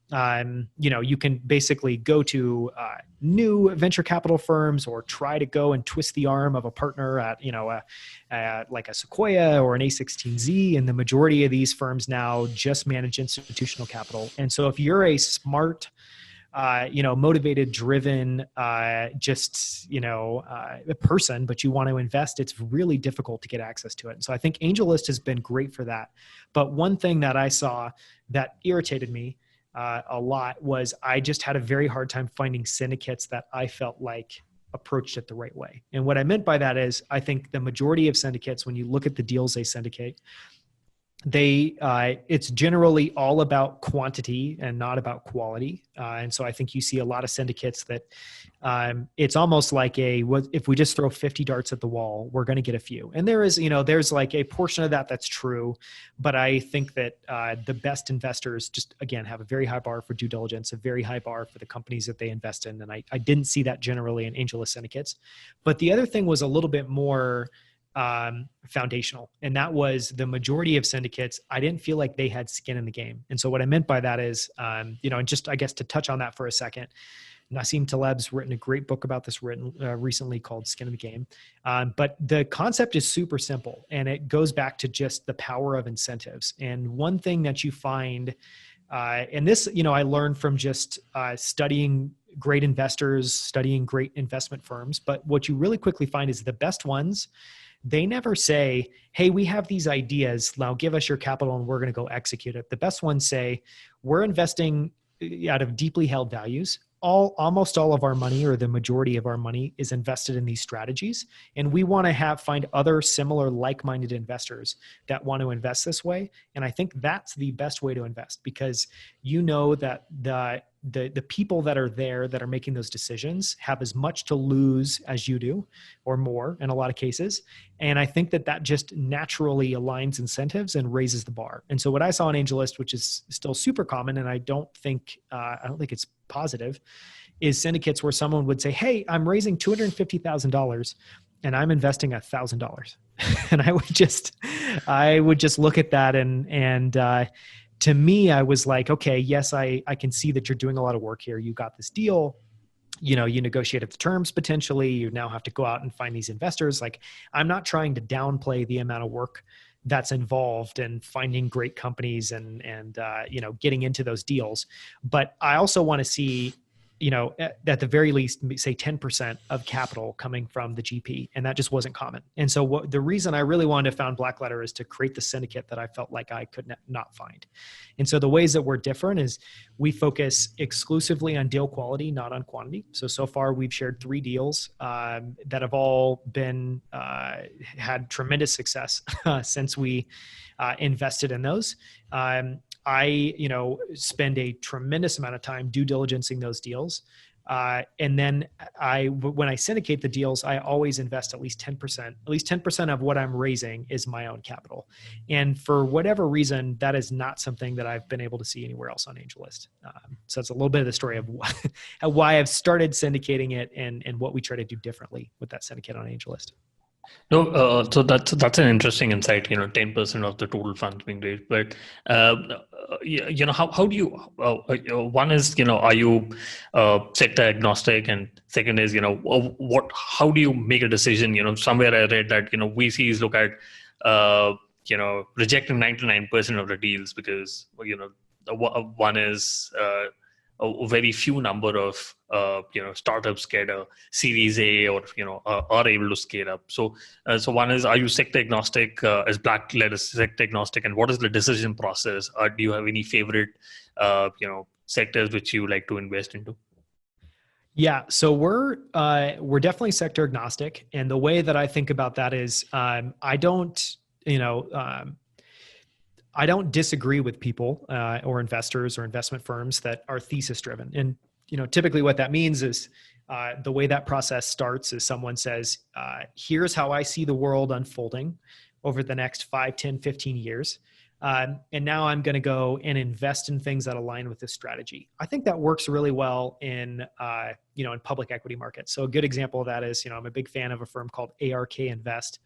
you can basically go to new venture capital firms, or try to go and twist the arm of a partner at, like a Sequoia or an A16Z. And the majority of these firms now just manage institutional capital. And so if you're a smart, motivated, driven, a person, but you want to invest, it's really difficult to get access to it. And so I think AngelList has been great for that. But one thing that I saw that irritated me a lot was, I just had a very hard time finding syndicates that I felt like approached it the right way. And what I meant by that is, I think the majority of syndicates, when you look at the deals they syndicate, it's generally all about quantity and not about quality. And so I think you see a lot of syndicates that it's almost like if we just throw 50 darts at the wall, we're going to get a few. And there's like a portion of that that's true. But I think that the best investors just, again, have a very high bar for due diligence, a very high bar for the companies that they invest in. And I didn't see that generally in AngelList syndicates. But the other thing was a little bit more foundational. And that was, the majority of syndicates, I didn't feel like they had skin in the game. And so what I meant by that is, and just, I guess, to touch on that for a second, Nassim Taleb's written a great book about this recently called Skin in the Game. But the concept is super simple, and it goes back to just the power of incentives. And one thing that you find, and this, I learned from just studying great investors, studying great investment firms. But what you really quickly find is, the best ones, they never say, hey, we have these ideas, now give us your capital and we're going to go execute it. The best ones say, we're investing out of deeply held values. Almost all of our money, or the majority of our money, is invested in these strategies. And we want to find other similar like-minded investors that want to invest this way. And I think that's the best way to invest, because that the people that are there that are making those decisions have as much to lose as you do, or more in a lot of cases. And I think that just naturally aligns incentives and raises the bar. And so what I saw in AngelList, which is still super common, and I don't think it's positive, is syndicates where someone would say, hey, I'm raising $250,000 and I'm investing $1,000. And I would just look at that, and to me, I was like, okay, yes, I can see that you're doing a lot of work here. You got this deal, you negotiated the terms potentially. You now have to go out and find these investors. Like, I'm not trying to downplay the amount of work that's involved in finding great companies and getting into those deals. But I also want to see, at the very least, say 10% of capital coming from the GP. And that just wasn't common. And so the reason I really wanted to found Blackletter is to create the syndicate that I felt like I could not find. And so the ways that we're different is, we focus exclusively on deal quality, not on quantity. So far we've shared 3 deals that have all been, had tremendous success since we invested in those. I spend a tremendous amount of time due diligencing those deals. And then when I syndicate the deals, I always invest at least 10%. At least 10% of what I'm raising is my own capital. And for whatever reason, that is not something that I've been able to see anywhere else on AngelList. So it's a little bit of the story of why I've started syndicating it, and what we try to do differently with that syndicate on AngelList. No, so that's an interesting insight. 10% of the total funds being raised, but how do you? One is, are you sector agnostic, and second is, how do you make a decision? Somewhere I read that VCs look at rejecting 99% of the deals because one is a very few number of startups get a Series A or are able to scale up. So one is, are you sector agnostic? Is Blackletter sector agnostic, and what is the decision process? Do you have any favorite sectors which you like to invest into? Yeah, so we're definitely sector agnostic, and the way that I think about that is I don't I don't disagree with people or investors or investment firms that are thesis driven. And, typically what that means is the way that process starts is someone says, here's how I see the world unfolding over the next 5, 10, 15 years. And now I'm going to go and invest in things that align with this strategy. I think that works really well in public equity markets. So a good example of that is, I'm a big fan of a firm called ARK Invest.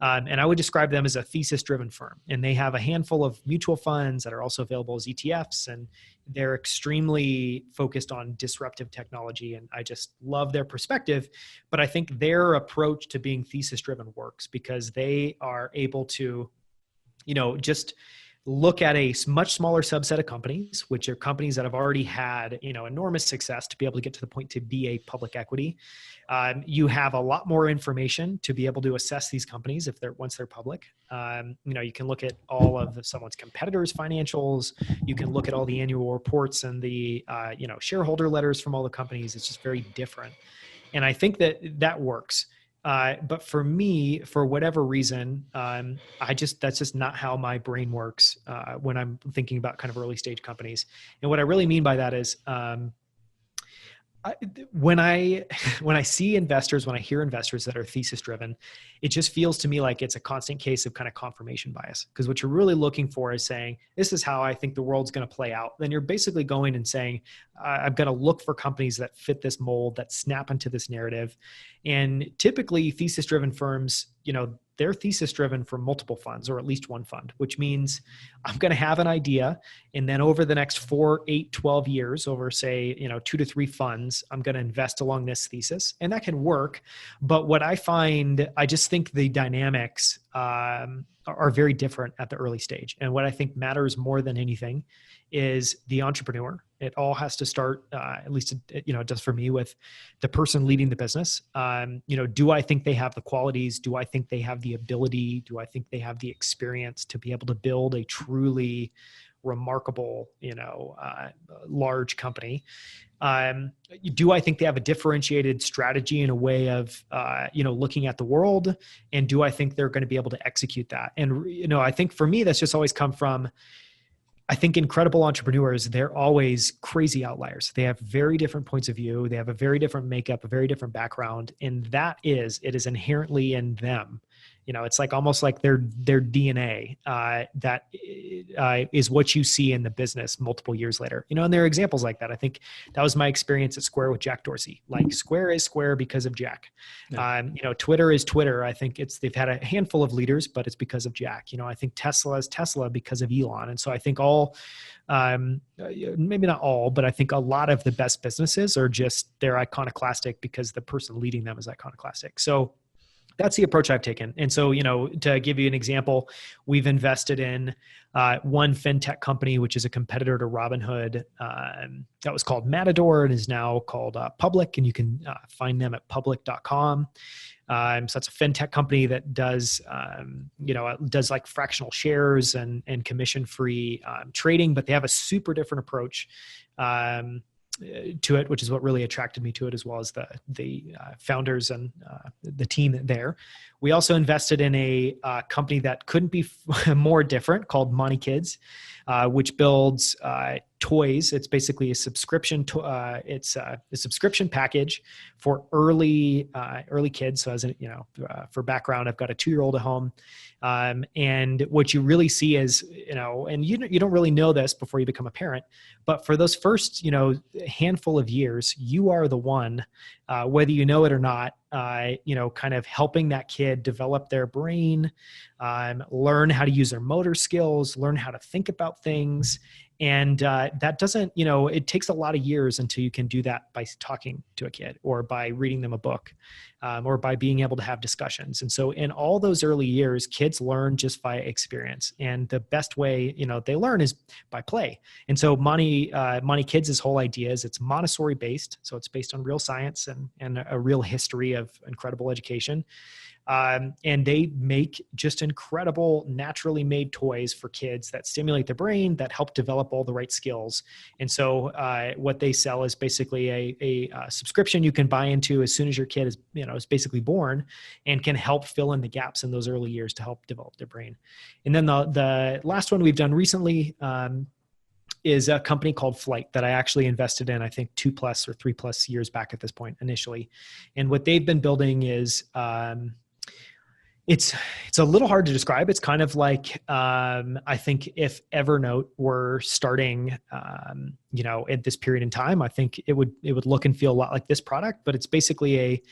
And I would describe them as a thesis-driven firm. And they have a handful of mutual funds that are also available as ETFs. And they're extremely focused on disruptive technology. And I just love their perspective. But I think their approach to being thesis-driven works because they are able to, just look at a much smaller subset of companies, which are companies that have already had, enormous success to be able to get to the point to be a public equity. You have a lot more information to be able to assess these companies once they're public. You can look at all of someone's competitors' financials. You can look at all the annual reports and the, shareholder letters from all the companies. It's just very different. And I think that works. But for me, for whatever reason, that's just not how my brain works when I'm thinking about kind of early stage companies. And what I really mean by that is when I see investors, when I hear investors that are thesis driven, it just feels to me like it's a constant case of kind of confirmation bias. Because what you're really looking for is saying, this is how I think the world's going to play out. Then you're basically going and saying, I'm going to look for companies that fit this mold, that snap into this narrative. And typically thesis driven firms, they're thesis driven for multiple funds or at least one fund, which means I'm going to have an idea. And then over the next 4, 8, 12 years, over say, 2 to 3 funds, I'm going to invest along this thesis, and that can work. But what I find, I just think the dynamics are very different at the early stage. And what I think matters more than anything is the entrepreneur. It all has to start, at least, it does for me, with the person leading the business. Do I think they have the qualities? Do I think they have the ability? Do I think they have the experience to be able to build a truly remarkable, large company? Do I think they have a differentiated strategy in a way of, looking at the world? And do I think they're going to be able to execute that? And, I think for me, that's just always come from, I think incredible entrepreneurs, they're always crazy outliers. They have very different points of view. They have a very different makeup, a very different background. And it is inherently in them. It's like almost like their DNA that is what you see in the business multiple years later. And there are examples like that. I think that was my experience at Square with Jack Dorsey. Like Square is Square because of Jack. Yeah. Twitter is Twitter. I think they've had a handful of leaders, but it's because of Jack. I think Tesla is Tesla because of Elon. And so I think maybe not all, but I think a lot of the best businesses are just, they're iconoclastic because the person leading them is iconoclastic. So that's the approach I've taken. And so, to give you an example, we've invested in one fintech company, which is a competitor to Robinhood, that was called Matador and is now called Public. And you can find them at public.com. So that's a fintech company that does like fractional shares and commission-free trading, but they have a super different approach to it, which is what really attracted me to it, as well as the founders and the team there. We also invested in a company that couldn't be more different, called Monty Kids, which builds toys. It's basically a subscription. It's a subscription package for early kids. So as for background, I've got a 2-year-old at home. And what you really see is, and you don't really know this before you become a parent, but for those first, handful of years, you are the one, whether you know it or not, kind of helping that kid develop their brain, learn how to use their motor skills, learn how to think about things. And that doesn't, it takes a lot of years until you can do that by talking to a kid or by reading them a book or by being able to have discussions. And so in all those early years, kids learn just by experience. And the best way, they learn is by play. And so Monty Kids' whole idea is it's Montessori based. So it's based on real science and a real history of incredible education. And they make just incredible, naturally made toys for kids that stimulate the brain, that help develop all the right skills. And so what they sell is basically a subscription you can buy into as soon as your kid is basically born, and can help fill in the gaps in those early years to help develop their brain. And then the last one we've done recently is a company called Flight that I actually invested in, I think 2+ or 3+ years back at this point initially. And what they've been building is, it's a little hard to describe. It's kind of like, I think if Evernote were starting, at this period in time, I think it would look and feel a lot like this product, but it's basically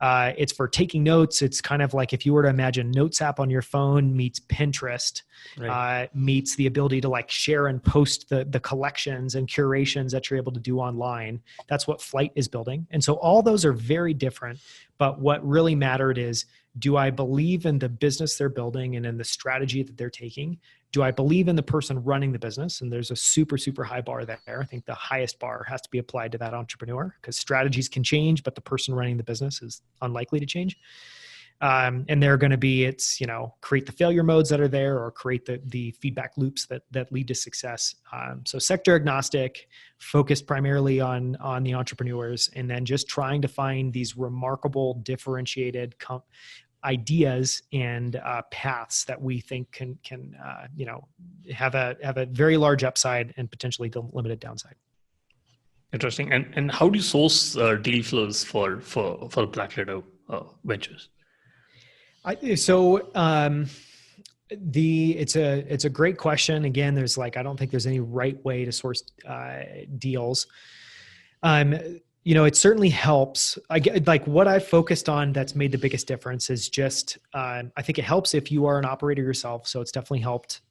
it's for taking notes. It's kind of like if you were to imagine Notes app on your phone meets Pinterest, right. Meets the ability to like share and post the collections and curations that you're able to do online. That's what Flight is building. And so all those are very different, but what really mattered is, do I believe in the business they're building and in the strategy that they're taking? Do I believe in the person running the business? And there's a super, super high bar there. I think the highest bar has to be applied to that entrepreneur, because strategies can change, but the person running the business is unlikely to change. And they're going to be, create the failure modes that are there, or create the feedback loops that lead to success. So sector agnostic, focused primarily on the entrepreneurs, and then just trying to find these remarkable, differentiated ideas and paths that we think can have a very large upside and potentially limited downside. Interesting. And how do you source deal flows for Blackletter ventures? It's a great question. Again, I don't think there's any right way to source deals. It certainly helps. What I've focused on that's made the biggest difference is just, I think it helps if you are an operator yourself. So it's definitely helped,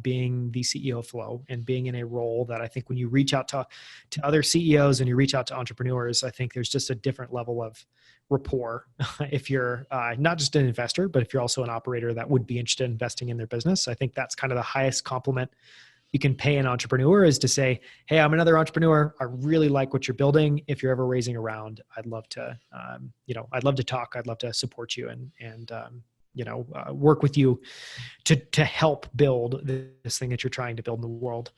being the CEO of Flow and being in a role that I think when you reach out to other CEOs and you reach out to entrepreneurs, I think there's just a different level of rapport. If you're not just an investor, but if you're also an operator that would be interested in investing in their business, I think that's kind of the highest compliment you can pay an entrepreneur, is to say, hey, I'm another entrepreneur. I really like what you're building. If you're ever raising a round, I'd love to talk. I'd love to support you and work with you to help build this thing that you're trying to build in the world.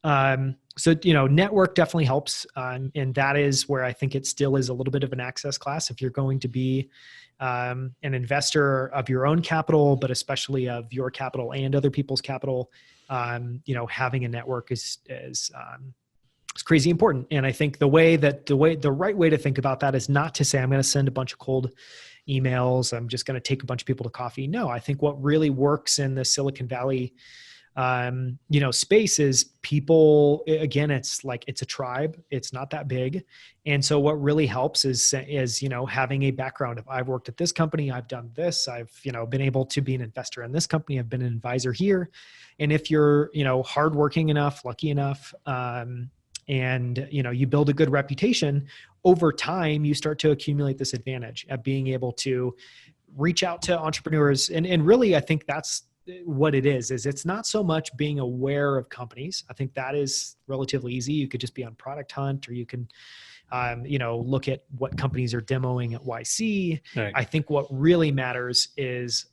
Network definitely helps. And that is where I think it still is a little bit of an access class. If you're going to be an investor of your own capital, but especially of your capital and other people's capital, having a network is crazy important. And I think the right way to think about that is not to say, I'm going to send a bunch of cold emails, I'm just going to take a bunch of people to coffee. No, I think what really works in the Silicon Valley space is people, again, it's a tribe. It's not that big. And so what really helps is having a background of, I've worked at this company, I've done this, I've, been able to be an investor in this company, I've been an advisor here. And if you're, hardworking enough, lucky enough, and, you build a good reputation, over time, you start to accumulate this advantage of being able to reach out to entrepreneurs. And really, I think that's what it is it's not so much being aware of companies. I think that is relatively easy. You could just be on Product Hunt, or you can, look at what companies are demoing at YC. Right. I think what really matters is,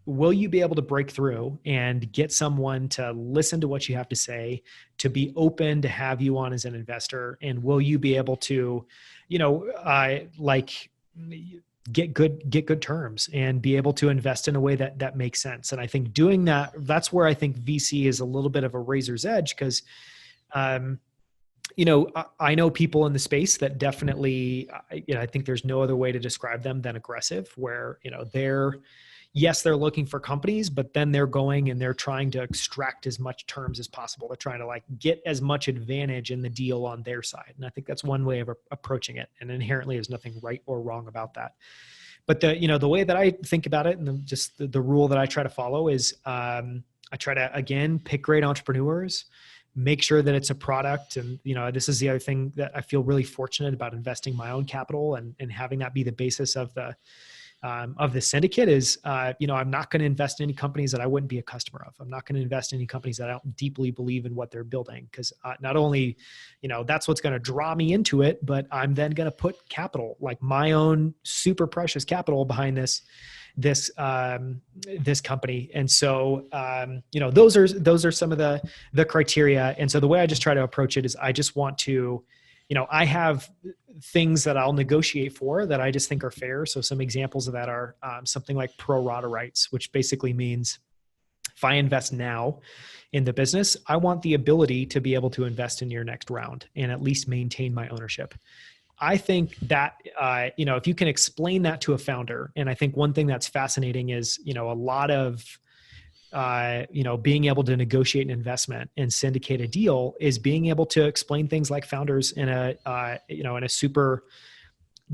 will you be able to break through and get someone to listen to what you have to say, to be open to have you on as an investor? And will you be able to, get good terms and be able to invest in a way that makes sense? And I think doing that's where I think VC is a little bit of a razor's edge, because, I know people in the space that definitely, I think there's no other way to describe them than aggressive, where, they're looking for companies, but then they're going and they're trying to extract as much terms as possible. They're trying to get as much advantage in the deal on their side. And I think that's one way of approaching it. And inherently there's nothing right or wrong about that. But the way that I think about it, and the rule that I try to follow is, I try to, again, pick great entrepreneurs, make sure that it's a product. And, this is the other thing that I feel really fortunate about investing my own capital and having that be the basis of of the syndicate is, I'm not going to invest in any companies that I wouldn't be a customer of. I'm not going to invest in any companies that I don't deeply believe in what they're building, because not only, that's what's going to draw me into it, but I'm then going to put capital, like my own super precious capital, behind this company. And so, those are some of the criteria. And so the way I just try to approach it is, I just want to, I have things that I'll negotiate for that I just think are fair. So some examples of that are something like pro rata rights, which basically means if I invest now in the business, I want the ability to be able to invest in your next round and at least maintain my ownership. I think that, if you can explain that to a founder, and I think one thing that's fascinating is, a lot of, being able to negotiate an investment and syndicate a deal is being able to explain things like founders in a super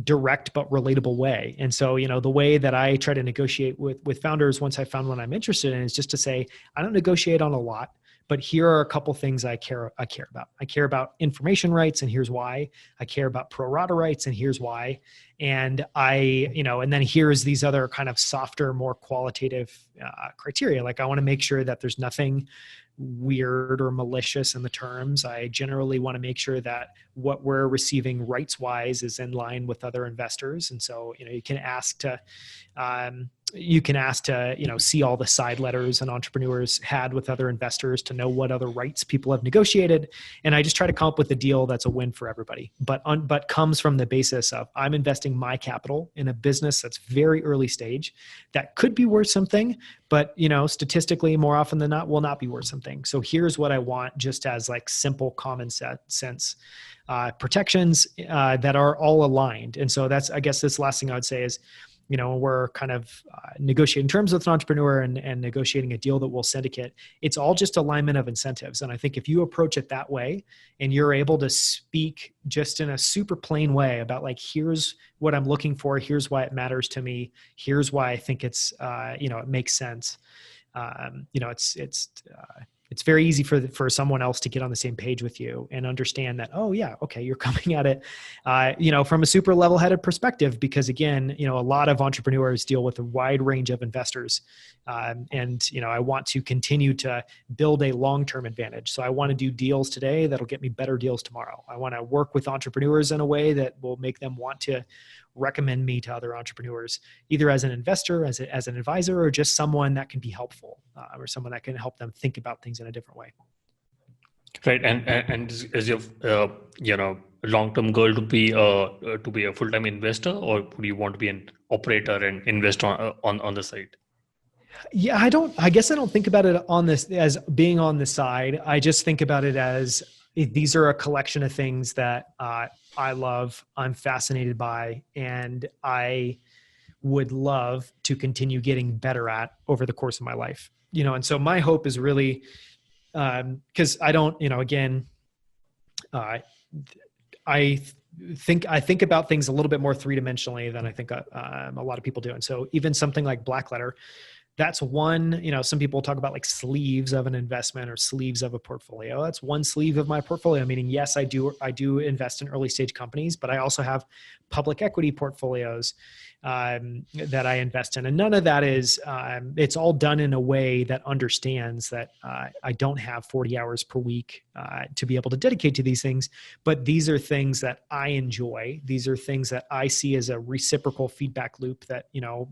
direct but relatable way. And so, the way that I try to negotiate with founders, once I found one I'm interested in, is just to say, I don't negotiate on a lot, but here are a couple things I care about. I care about information rights, and here's why. I care about pro rata rights, and here's why. And and then here's these other kind of softer, more qualitative criteria. Like, I want to make sure that there's nothing weird or malicious in the terms. I generally want to make sure that what we're receiving rights-wise is in line with other investors. And so, you can ask to see all the side letters an entrepreneurs had with other investors to know what other rights people have negotiated. And I just try to come up with a deal that's a win for everybody, but comes from the basis of, I'm investing my capital in a business that's very early stage that could be worth something, but statistically, more often than not, will not be worth something. So here's what I want, just as like simple common sense protections that are all aligned. And so that's, I guess, this last thing I would say is, we're kind of negotiating terms with an entrepreneur and negotiating a deal that will syndicate. It's all just alignment of incentives. And I think if you approach it that way, and you're able to speak just in a super plain way about, like, here's what I'm looking for, here's why it matters to me, here's why I think it's, it makes sense. It's very easy for someone else to get on the same page with you and understand that, oh yeah, okay, you're coming at it, from a super level-headed perspective, because again, a lot of entrepreneurs deal with a wide range of investors. And I want to continue to build a long-term advantage. So I want to do deals today that'll get me better deals tomorrow. I want to work with entrepreneurs in a way that will make them want to recommend me to other entrepreneurs, either as an investor, as an advisor, or just someone that can be helpful, or someone that can help them think about things in a different way. Right, and is your long-term goal to be a full-time investor, or do you want to be an operator and invest on the side? Yeah, I guess I don't think about it on this as being on the side. I just think about it as, these are a collection of things that I love, I'm fascinated by, and I would love to continue getting better at over the course of my life. And so my hope is really, because I don't, I think about things a little bit more three-dimensionally than I think a lot of people do. And so even something like Blackletter, that's one, some people talk about like sleeves of an investment or sleeves of a portfolio. That's one sleeve of my portfolio, meaning, yes, I do invest in early stage companies, but I also have public equity portfolios that I invest in. And none of that is, it's all done in a way that understands that I don't have 40 hours per week to be able to dedicate to these things, but these are things that I enjoy. These are things that I see as a reciprocal feedback loop that,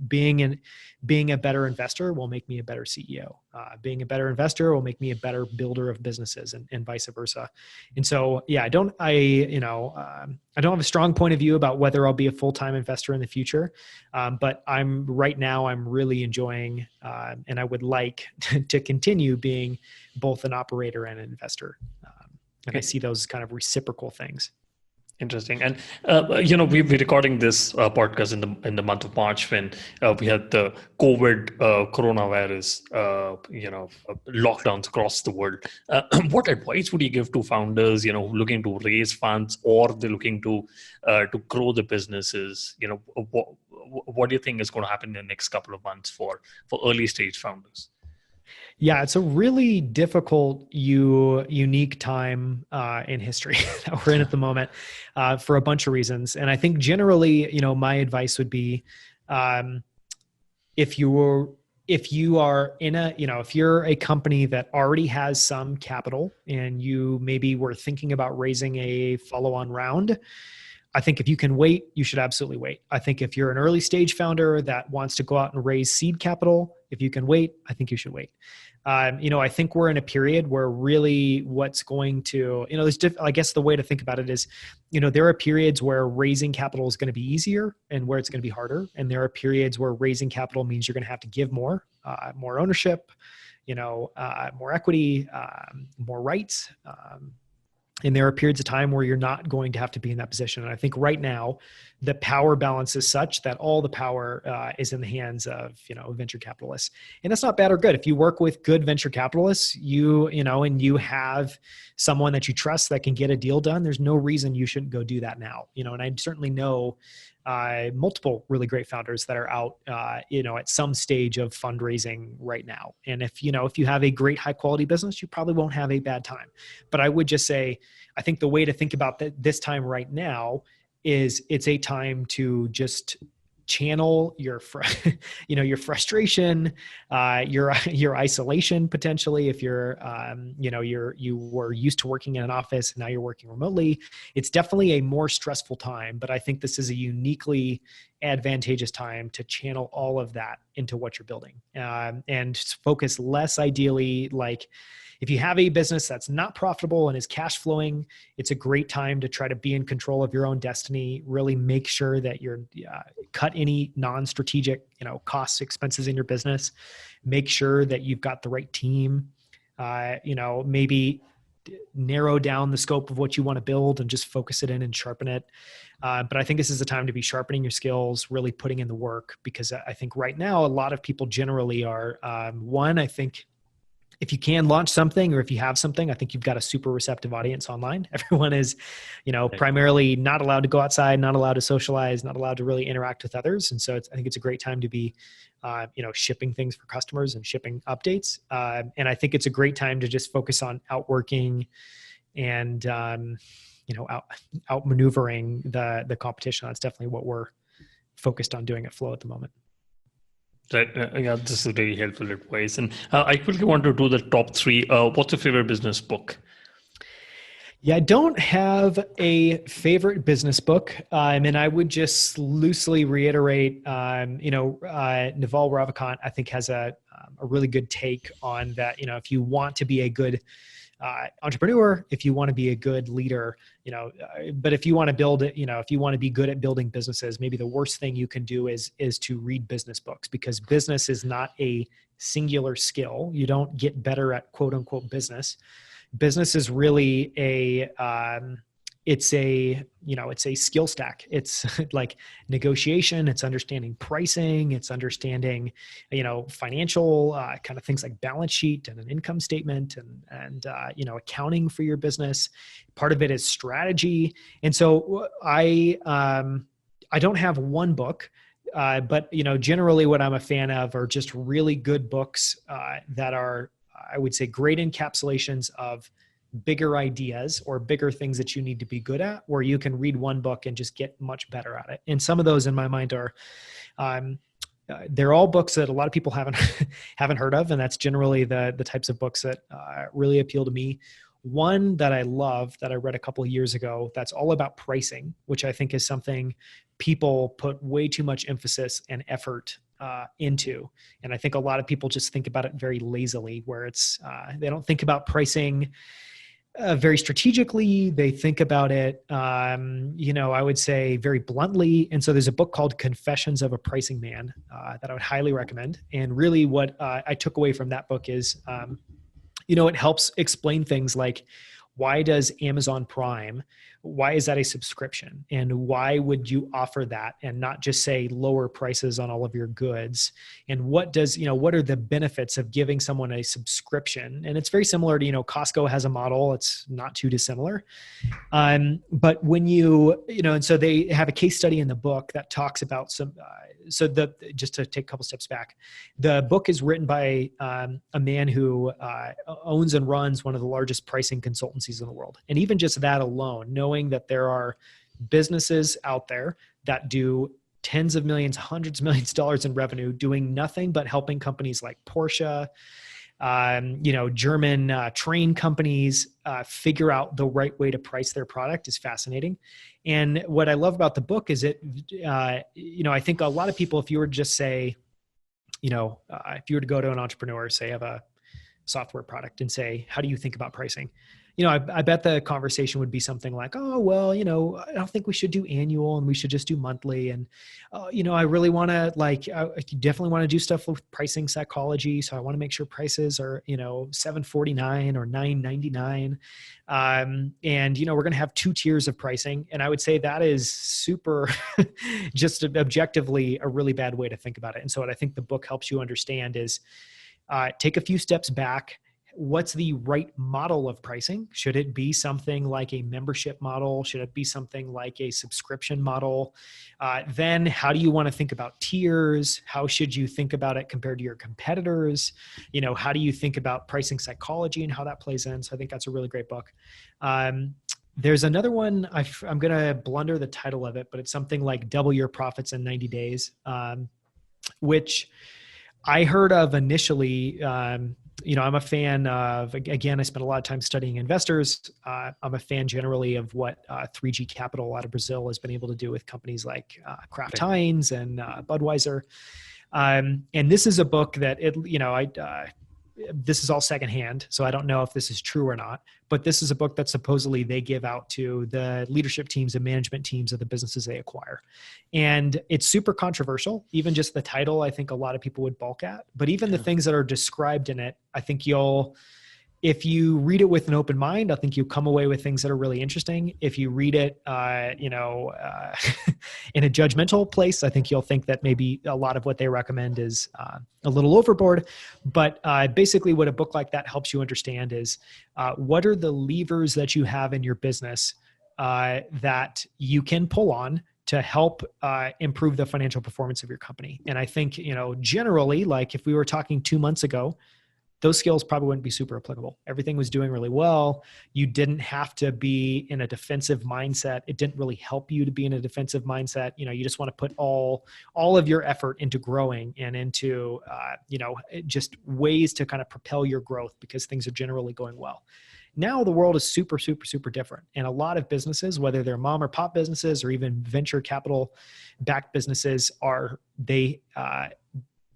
being a better investor will make me a better CEO. Being a better investor will make me a better builder of businesses, and vice versa. And so, yeah, I don't have a strong point of view about whether I'll be a full-time investor in the future. But right now I'm really enjoying, and I would like to continue being both an operator and an investor. And I see those kind of reciprocal things. Interesting. And, we're recording this podcast in the month of March, when we had the COVID coronavirus, lockdowns across the world. What advice would you give to founders, looking to raise funds, or they're looking to grow the businesses? What do you think is going to happen in the next couple of months for early stage founders? Yeah, it's a really difficult, unique time in history that we're in at the moment for a bunch of reasons. And I think generally, my advice would be, If you are in a, if you're a company that already has some capital and you maybe were thinking about raising a follow-on round, I think if you can wait, you should absolutely wait. I think if you're an early stage founder that wants to go out and raise seed capital, if you can wait, I think you should wait. I think we're in a period where really what's going to, I guess the way to think about it is, there are periods where raising capital is going to be easier and where it's going to be harder. And there are periods where raising capital means you're going to have to give more ownership, more equity, more rights. And there are periods of time where you're not going to have to be in that position. And I think right now, the power balance is such that all the power is in the hands of, venture capitalists. And that's not bad or good. If you work with good venture capitalists, and you have someone that you trust that can get a deal done, there's no reason you shouldn't go do that now. And I certainly know multiple really great founders that are out, at some stage of fundraising right now. And if you have a great high quality business, you probably won't have a bad time. But I would just say, I think the way to think about this time right now is it's a time to just channel your frustration, your isolation potentially. If you're, you were used to working in an office and now you're working remotely, it's definitely a more stressful time. But I think this is a uniquely advantageous time to channel all of that into what you're building, and focus less ideally. Like, if you have a business that's not profitable and is cash flowing, it's a great time to try to be in control of your own destiny. Really make sure that you're cut any non-strategic, costs, expenses in your business. Make sure that you've got the right team. Maybe narrow down the scope of what you want to build and just focus it in and sharpen it. But I think this is the time to be sharpening your skills, really putting in the work, because I think right now a lot of people generally are, I think, if you can launch something, or if you have something, I think you've got a super receptive audience online. Everyone is, primarily not allowed to go outside, not allowed to socialize, not allowed to really interact with others. And so I think it's a great time to be, shipping things for customers and shipping updates. And I think it's a great time to just focus on outworking and, outmaneuvering the competition. That's definitely what we're focused on doing at Flow at the moment. Right. Yeah, this is very helpful advice. And I quickly want to do the top three. What's your favorite business book? Yeah, I don't have a favorite business book. And I would just loosely reiterate, Naval Ravikant, I think, has a really good take on that. If you want to be a good entrepreneur, if you want to be a good leader, but if you want to build it, if you want to be good at building businesses, maybe the worst thing you can do is to read business books, because business is not a singular skill. You don't get better at quote unquote business. Business is really it's a skill stack. It's like negotiation. It's understanding pricing. It's understanding, financial kind of things like balance sheet and an income statement and accounting for your business. Part of it is strategy. And so I don't have one book, but generally what I'm a fan of are just really good books that are, I would say, great encapsulations of bigger ideas or bigger things that you need to be good at, where you can read one book and just get much better at it. And some of those in my mind are, they're all books that a lot of people haven't heard of. And that's generally the types of books that really appeal to me. One that I love that I read a couple of years ago, that's all about pricing, which I think is something people put way too much emphasis and effort into. And I think a lot of people just think about it very lazily, where it's, they don't think about pricing very strategically. They think about it, I would say very bluntly. And so there's a book called Confessions of a Pricing Man that I would highly recommend. And really what I took away from that book is, it helps explain things like, why does Amazon Prime, why is that a subscription? And why would you offer that and not just say lower prices on all of your goods? And what are the benefits of giving someone a subscription? And it's very similar to, Costco has a model. It's not too dissimilar. But when and so they have a case study in the book that talks about just to take a couple steps back, the book is written by a man who owns and runs one of the largest pricing consultancies in the world. And even just that alone, knowing that there are businesses out there that do tens of millions, hundreds of millions of dollars in revenue, doing nothing but helping companies like Porsche, German train companies figure out the right way to price their product is fascinating. And what I love about the book is I think a lot of people, if you were to just say, if you were to go to an entrepreneur, say have a software product and say, how do you think about pricing? I bet the conversation would be something like, oh, well, I don't think we should do annual and we should just do monthly. And, I really want to I definitely want to do stuff with pricing psychology. So I want to make sure prices are, $749 or $999. And, we're going to have 2 tiers of pricing. And I would say that is super just objectively a really bad way to think about it. And so what I think the book helps you understand is take a few steps back. What's the right model of pricing? Should it be something like a membership model? Should it be something like a subscription model? Then how do you want to think about tiers? How should you think about it compared to your competitors? How do you think about pricing psychology and how that plays in? So I think that's a really great book. There's another one, I'm going to blunder the title of it, but it's something like Double Your Profits in 90 Days, which I heard of initially. I'm a fan of, again, I spent a lot of time studying investors. I'm a fan generally of what 3G Capital out of Brazil has been able to do with companies like Kraft Heinz and Budweiser. And this is a book that this is all secondhand, so I don't know if this is true or not, but this is a book that supposedly they give out to the leadership teams and management teams of the businesses they acquire. And it's super controversial. Even just the title, I think a lot of people would balk at, but even the things that are described in it, I think if you read it with an open mind, I think you come away with things that are really interesting. If you read it, in a judgmental place, I think you'll think that maybe a lot of what they recommend is a little overboard. But basically what a book like that helps you understand is what are the levers that you have in your business that you can pull on to help improve the financial performance of your company. And I think, generally, like if we were talking 2 months ago, those skills probably wouldn't be super applicable. Everything was doing really well. You didn't have to be in a defensive mindset. It didn't really help you to be in a defensive mindset. You just want to put all of your effort into growing and into, just ways to kind of propel your growth because things are generally going well. Now the world is super, super, super different. And a lot of businesses, whether they're mom or pop businesses or even venture capital backed businesses,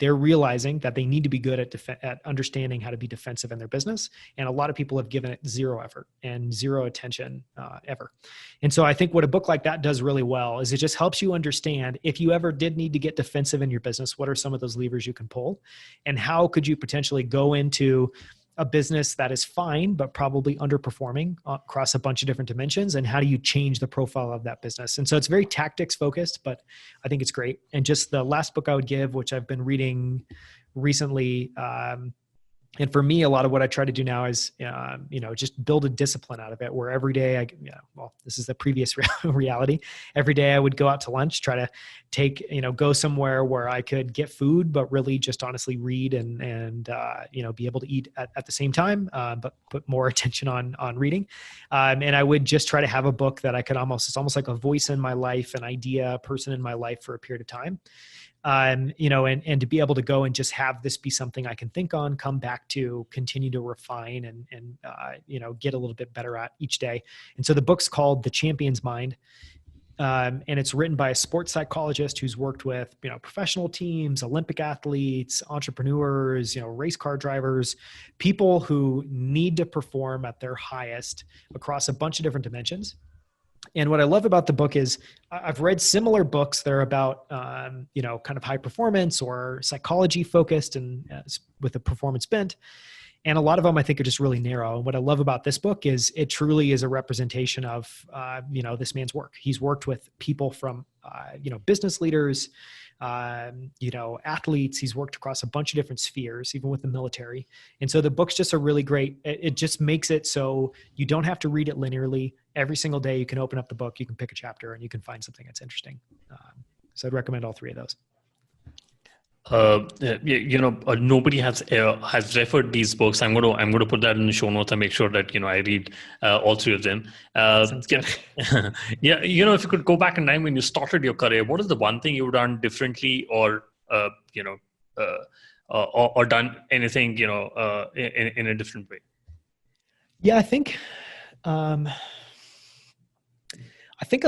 they're realizing that they need to be good at understanding how to be defensive in their business. And a lot of people have given it zero effort and zero attention ever. And so I think what a book like that does really well is it just helps you understand if you ever did need to get defensive in your business, what are some of those levers you can pull? And how could you potentially go into a business that is fine, but probably underperforming across a bunch of different dimensions? And how do you change the profile of that business? And so it's very tactics focused, but I think it's great. And just the last book I would give, which I've been reading recently, and for me, a lot of what I try to do now is, just build a discipline out of it where every day this is the previous reality. Every day I would go out to lunch, try to go somewhere where I could get food, but really just honestly read and be able to eat at the same time, but put more attention on reading. And I would just try to have a book that I could it's almost like a voice in my life, an idea, a person in my life for a period of time. And to be able to go and just have this be something I can think on, come back to, continue to refine and get a little bit better at each day. And so the book's called The Champion's Mind. And it's written by a sports psychologist who's worked with, professional teams, Olympic athletes, entrepreneurs, race car drivers, people who need to perform at their highest across a bunch of different dimensions. And what I love about the book is I've read similar books that are about, kind of high performance or psychology focused and with a performance bent. And a lot of them I think are just really narrow. And what I love about this book is it truly is a representation of, this man's work. He's worked with people from, business leaders, athletes. He's worked across a bunch of different spheres, even with the military. And so the book's just a really great, it just makes it so you don't have to read it linearly. Every single day you can open up the book, you can pick a chapter and you can find something that's interesting. So I'd recommend all 3 of those. Nobody has referred these books. I'm going to put that in the show notes and make sure that I read all three of them. Sounds good. Yeah, if you could go back in time when you started your career, what is the one thing you would have done differently, or or done anything in a different way? Yeah, I think a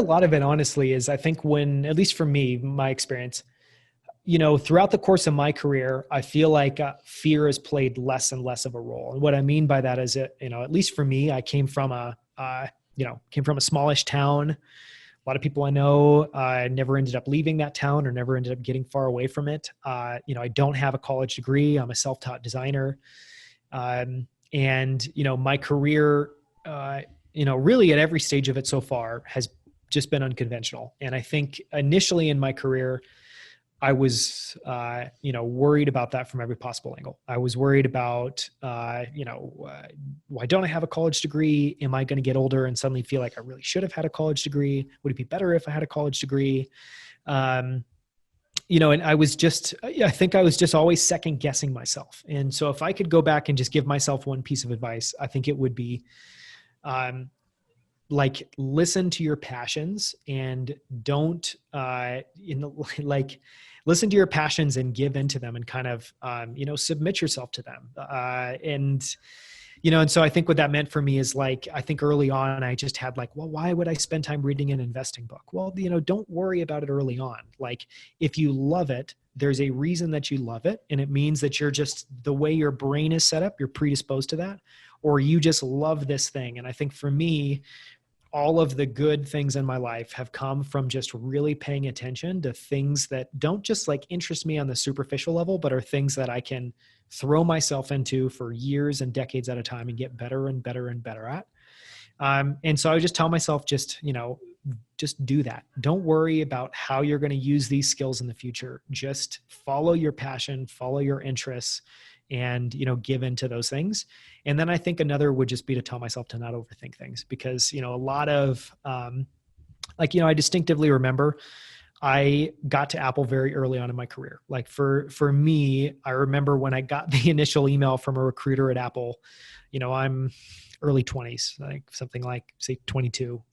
lot of it, honestly, is I think when, at least for me, my experience, throughout the course of my career, I feel like fear has played less and less of a role. And what I mean by that is at least for me, I came from a smallish town. A lot of people I know never ended up leaving that town or never ended up getting far away from it. I don't have a college degree. I'm a self-taught designer. My career, really at every stage of it so far has just been unconventional. And I think initially in my career, I was, worried about that from every possible angle. I was worried about, why don't I have a college degree? Am I going to get older and suddenly feel like I really should have had a college degree? Would it be better if I had a college degree? And I think I was just always second guessing myself. And so if I could go back and just give myself one piece of advice, I think it would be, listen to your passions and don't, listen to your passions and give into them and kind of, submit yourself to them. And so I think what that meant for me is I think early on, I just had well, why would I spend time reading an investing book? Well, don't worry about it early on. If you love it, there's a reason that you love it. And it means that you're just, the way your brain is set up, you're predisposed to that, or you just love this thing. And I think for me, all of the good things in my life have come from just really paying attention to things that don't just interest me on the superficial level, but are things that I can throw myself into for years and decades at a time and get better and better and better at. And so I would just tell myself, just do that. Don't worry about how you're going to use these skills in the future. Just follow your passion, follow your interests, and, give into those things. And then I think another would just be to tell myself to not overthink things, because, a lot of, I distinctively remember I got to Apple very early on in my career. For me, I remember when I got the initial email from a recruiter at Apple, I'm early 20s, something say 22.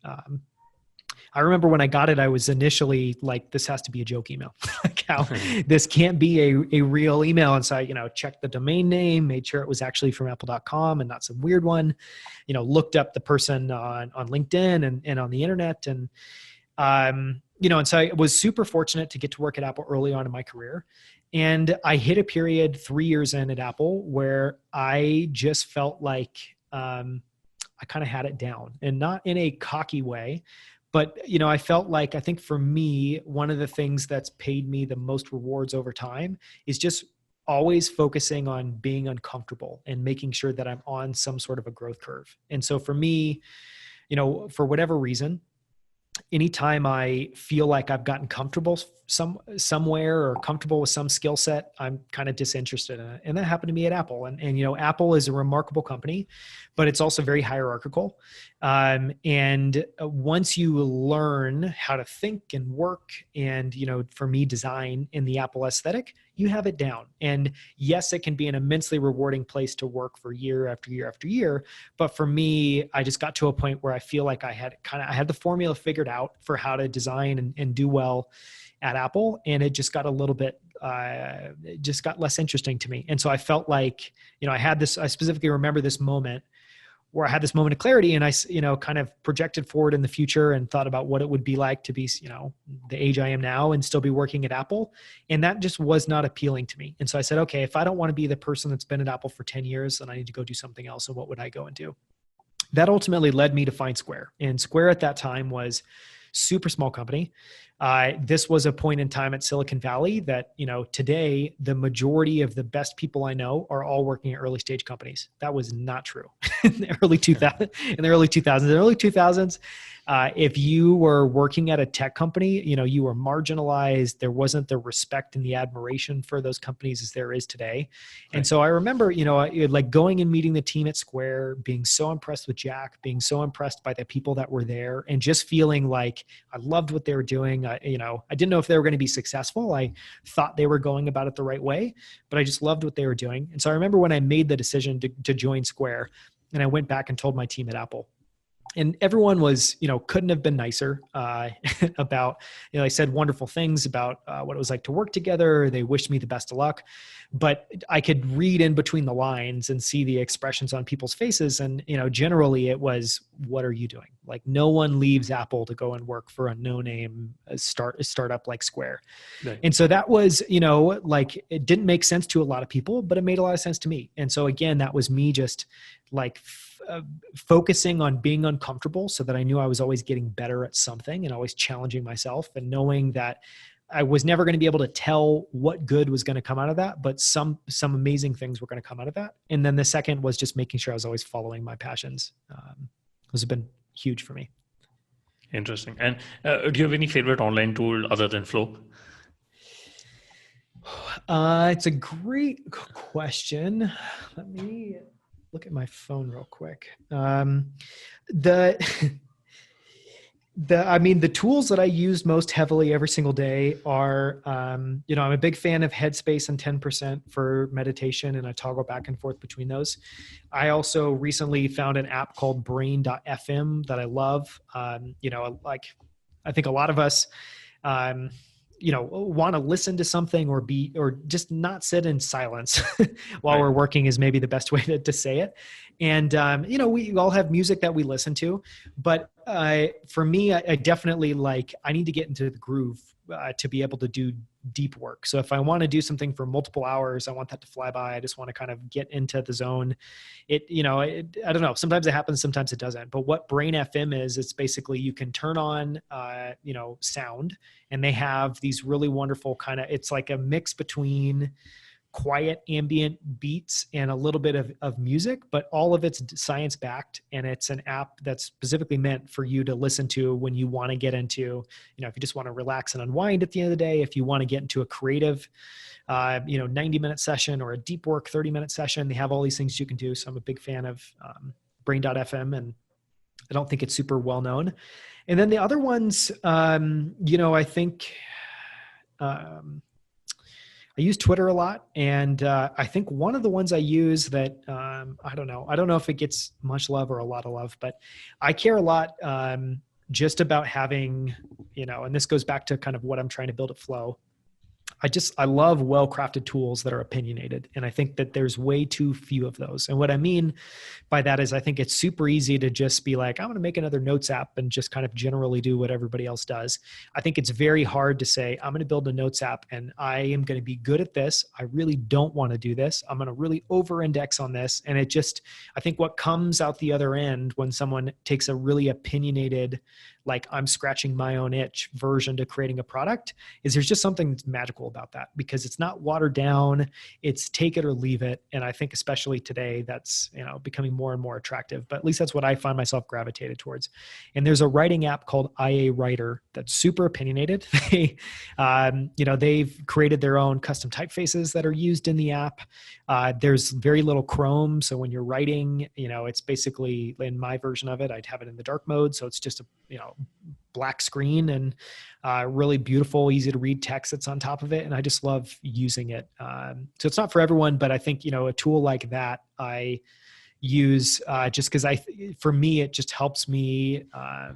I remember when I got it, I was initially this has to be a joke email. This can't be a real email. And so I, checked the domain name, made sure it was actually from apple.com and not some weird one, looked up the person on LinkedIn and on the internet. And, and so I was super fortunate to get to work at Apple early on in my career. And I hit a period 3 years in at Apple where I just felt like I kind of had it down, and not in a cocky way. But, I felt I think for me, one of the things that's paid me the most rewards over time is just always focusing on being uncomfortable and making sure that I'm on some sort of a growth curve. And so for me, for whatever reason, anytime I feel like I've gotten comfortable somewhere or comfortable with some skill set, I'm kind of disinterested in it. And that happened to me at Apple. And Apple is a remarkable company, but it's also very hierarchical. And once you learn how to think and work and, for me, design in the Apple aesthetic, you have it down. And yes, it can be an immensely rewarding place to work for year after year after year. But for me, I just got to a point where I feel like I had the formula figured out for how to design and do well at Apple. And it just got a little bit, it just got less interesting to me. And so I felt like, I specifically remember this moment where I had this moment of clarity, and I, kind of projected forward in the future and thought about what it would be like to be, the age I am now and still be working at Apple. And that just was not appealing to me. And so I said, okay, if I don't want to be the person that's been at Apple for 10 years, then I need to go do something else. And what would I go and do? That ultimately led me to find Square. And Square at that time was super small company. This was a point in time at Silicon Valley that, today the majority of the best people I know are all working at early stage companies. That was not true in the early 2000s. In the early 2000s, if you were working at a tech company, you were marginalized. There wasn't the respect and the admiration for those companies as there is today. And so I remember, going and meeting the team at Square, being so impressed with Jack, being so impressed by the people that were there, and just feeling like I loved what they were doing. I didn't know if they were going to be successful. I thought they were going about it the right way, but I just loved what they were doing. And so I remember when I made the decision to join Square, and I went back and told my team at Apple. And everyone was, couldn't have been nicer about, they said wonderful things about what it was like to work together. They wished me the best of luck, but I could read in between the lines and see the expressions on people's faces. And, generally it was, what are you doing? Like, no one leaves Apple to go and work for a no-name startup like Square. Right. And so that was, it didn't make sense to a lot of people, but it made a lot of sense to me. And so again, that was me just like focusing on being uncomfortable so that I knew I was always getting better at something and always challenging myself, and knowing that I was never going to be able to tell what good was going to come out of that, but some amazing things were going to come out of that. And then the second was just making sure I was always following my passions. Those have been huge for me. Interesting. And do you have any favorite online tool other than Flow? It's a great question. Let me look at my phone real quick. The tools that I use most heavily every single day are, I'm a big fan of Headspace and 10% for meditation, and I toggle back and forth between those. I also recently found an app called brain.fm that I love. I think a lot of us, want to listen to something or just not sit in silence while we're working is maybe the best way to say it. And, we all have music that we listen to, but for me, I definitely I need to get into the groove to be able to do deep work. So if I want to do something for multiple hours, I want that to fly by. I just want to kind of get into the zone. I don't know. Sometimes it happens, sometimes it doesn't. But what Brain FM is, it's basically you can turn on, sound, and they have these really wonderful it's like a mix between quiet ambient beats and a little bit of music, but all of it's science backed. And it's an app that's specifically meant for you to listen to when you want to get into, if you just want to relax and unwind at the end of the day, if you want to get into a creative, 90-minute session or a deep work 30-minute session, they have all these things you can do. So I'm a big fan of brain.fm, and I don't think it's super well known. And then the other ones, I think, I use Twitter a lot, and I think one of the ones I use that I don't know if it gets much love or a lot of love, but I care a lot just about having, and this goes back to kind of what I'm trying to build at Flow. I love well-crafted tools that are opinionated. And I think that there's way too few of those. And what I mean by that is I think it's super easy to just be like, I'm going to make another notes app and just kind of generally do what everybody else does. I think it's very hard to say, I'm going to build a notes app and I am going to be good at this. I really don't want to do this. I'm going to really over-index on this. And I think what comes out the other end when someone takes a really opinionated, like I'm scratching my own itch version to creating a product, is there's just something magical about that, because it's not watered down. It's take it or leave it. And I think especially today, that's, becoming more and more attractive, but at least that's what I find myself gravitated towards. And there's a writing app called IA Writer that's super opinionated. They've created their own custom typefaces that are used in the app. There's very little Chrome. So when you're writing, it's basically, in my version of it, I'd have it in the dark mode. So it's just a, black screen and really beautiful, easy to read text that's on top of it. And I just love using it. So it's not for everyone, but I think, a tool like that I use just because for me, it just helps me. I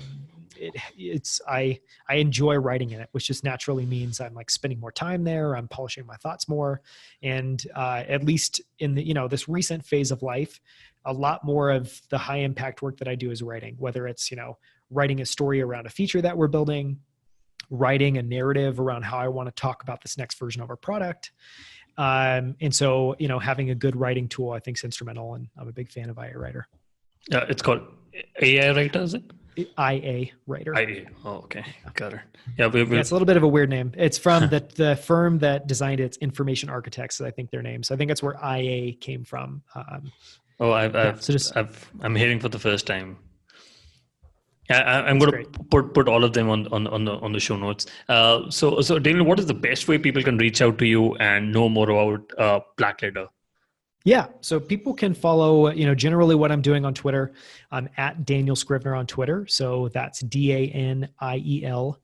enjoy writing in it, which just naturally means I'm like spending more time there. I'm polishing my thoughts more. And at least in the, this recent phase of life, a lot more of the high impact work that I do is writing, whether it's, writing a story around a feature that we're building, writing a narrative around how I want to talk about this next version of our product. And so, having a good writing tool, I think, is instrumental, and I'm a big fan of IA Writer. Yeah, it's called AI Writer, is it? IA Writer. IA. Oh, okay. Got it. Yeah, it's a little bit of a weird name. It's from the firm that designed it. It's Information Architects, I think their name. So I think that's where IA came from. I'm hearing for the first time. I'm going to put all of them on the show notes. So Daniel, what is the best way people can reach out to you and know more about Blackletter? Yeah. So people can follow, generally what I'm doing on Twitter. I'm at Daniel Scrivner on Twitter. So that's DANIEL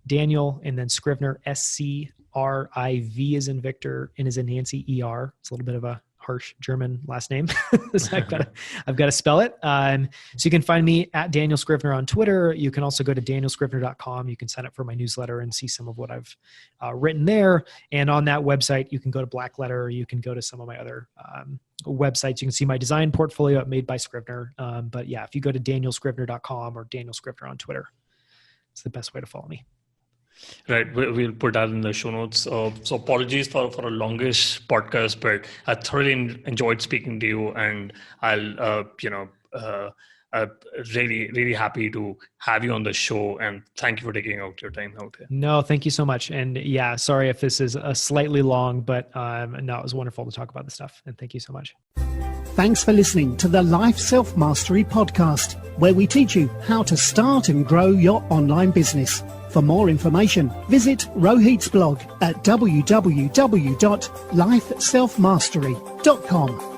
Daniel and then Scrivner, SCRIV as in Victor, N as in Nancy, ER. It's a little bit of a harsh German last name. So I've got to spell it. So you can find me at Daniel Scrivner on Twitter. You can also go to danielscrivner.com. You can sign up for my newsletter and see some of what I've written there. And on that website, you can go to Blackletter. You can go to some of my other websites. You can see my design portfolio at Made by Scrivner. But yeah, if you go to danielscrivner.com or Daniel Scrivner on Twitter, it's the best way to follow me. Right. We'll put that in the show notes. So apologies for a longish podcast, but I thoroughly enjoyed speaking to you, and I'll, really, really happy to have you on the show, and thank you for taking out your time out here. No, thank you so much. And yeah, sorry if this is a slightly long, but no, it was wonderful to talk about this stuff. And thank you so much. Thanks for listening to the Life Self-Mastery podcast, where we teach you how to start and grow your online business. For more information, visit Rohit's blog at www.lifeselfmastery.com.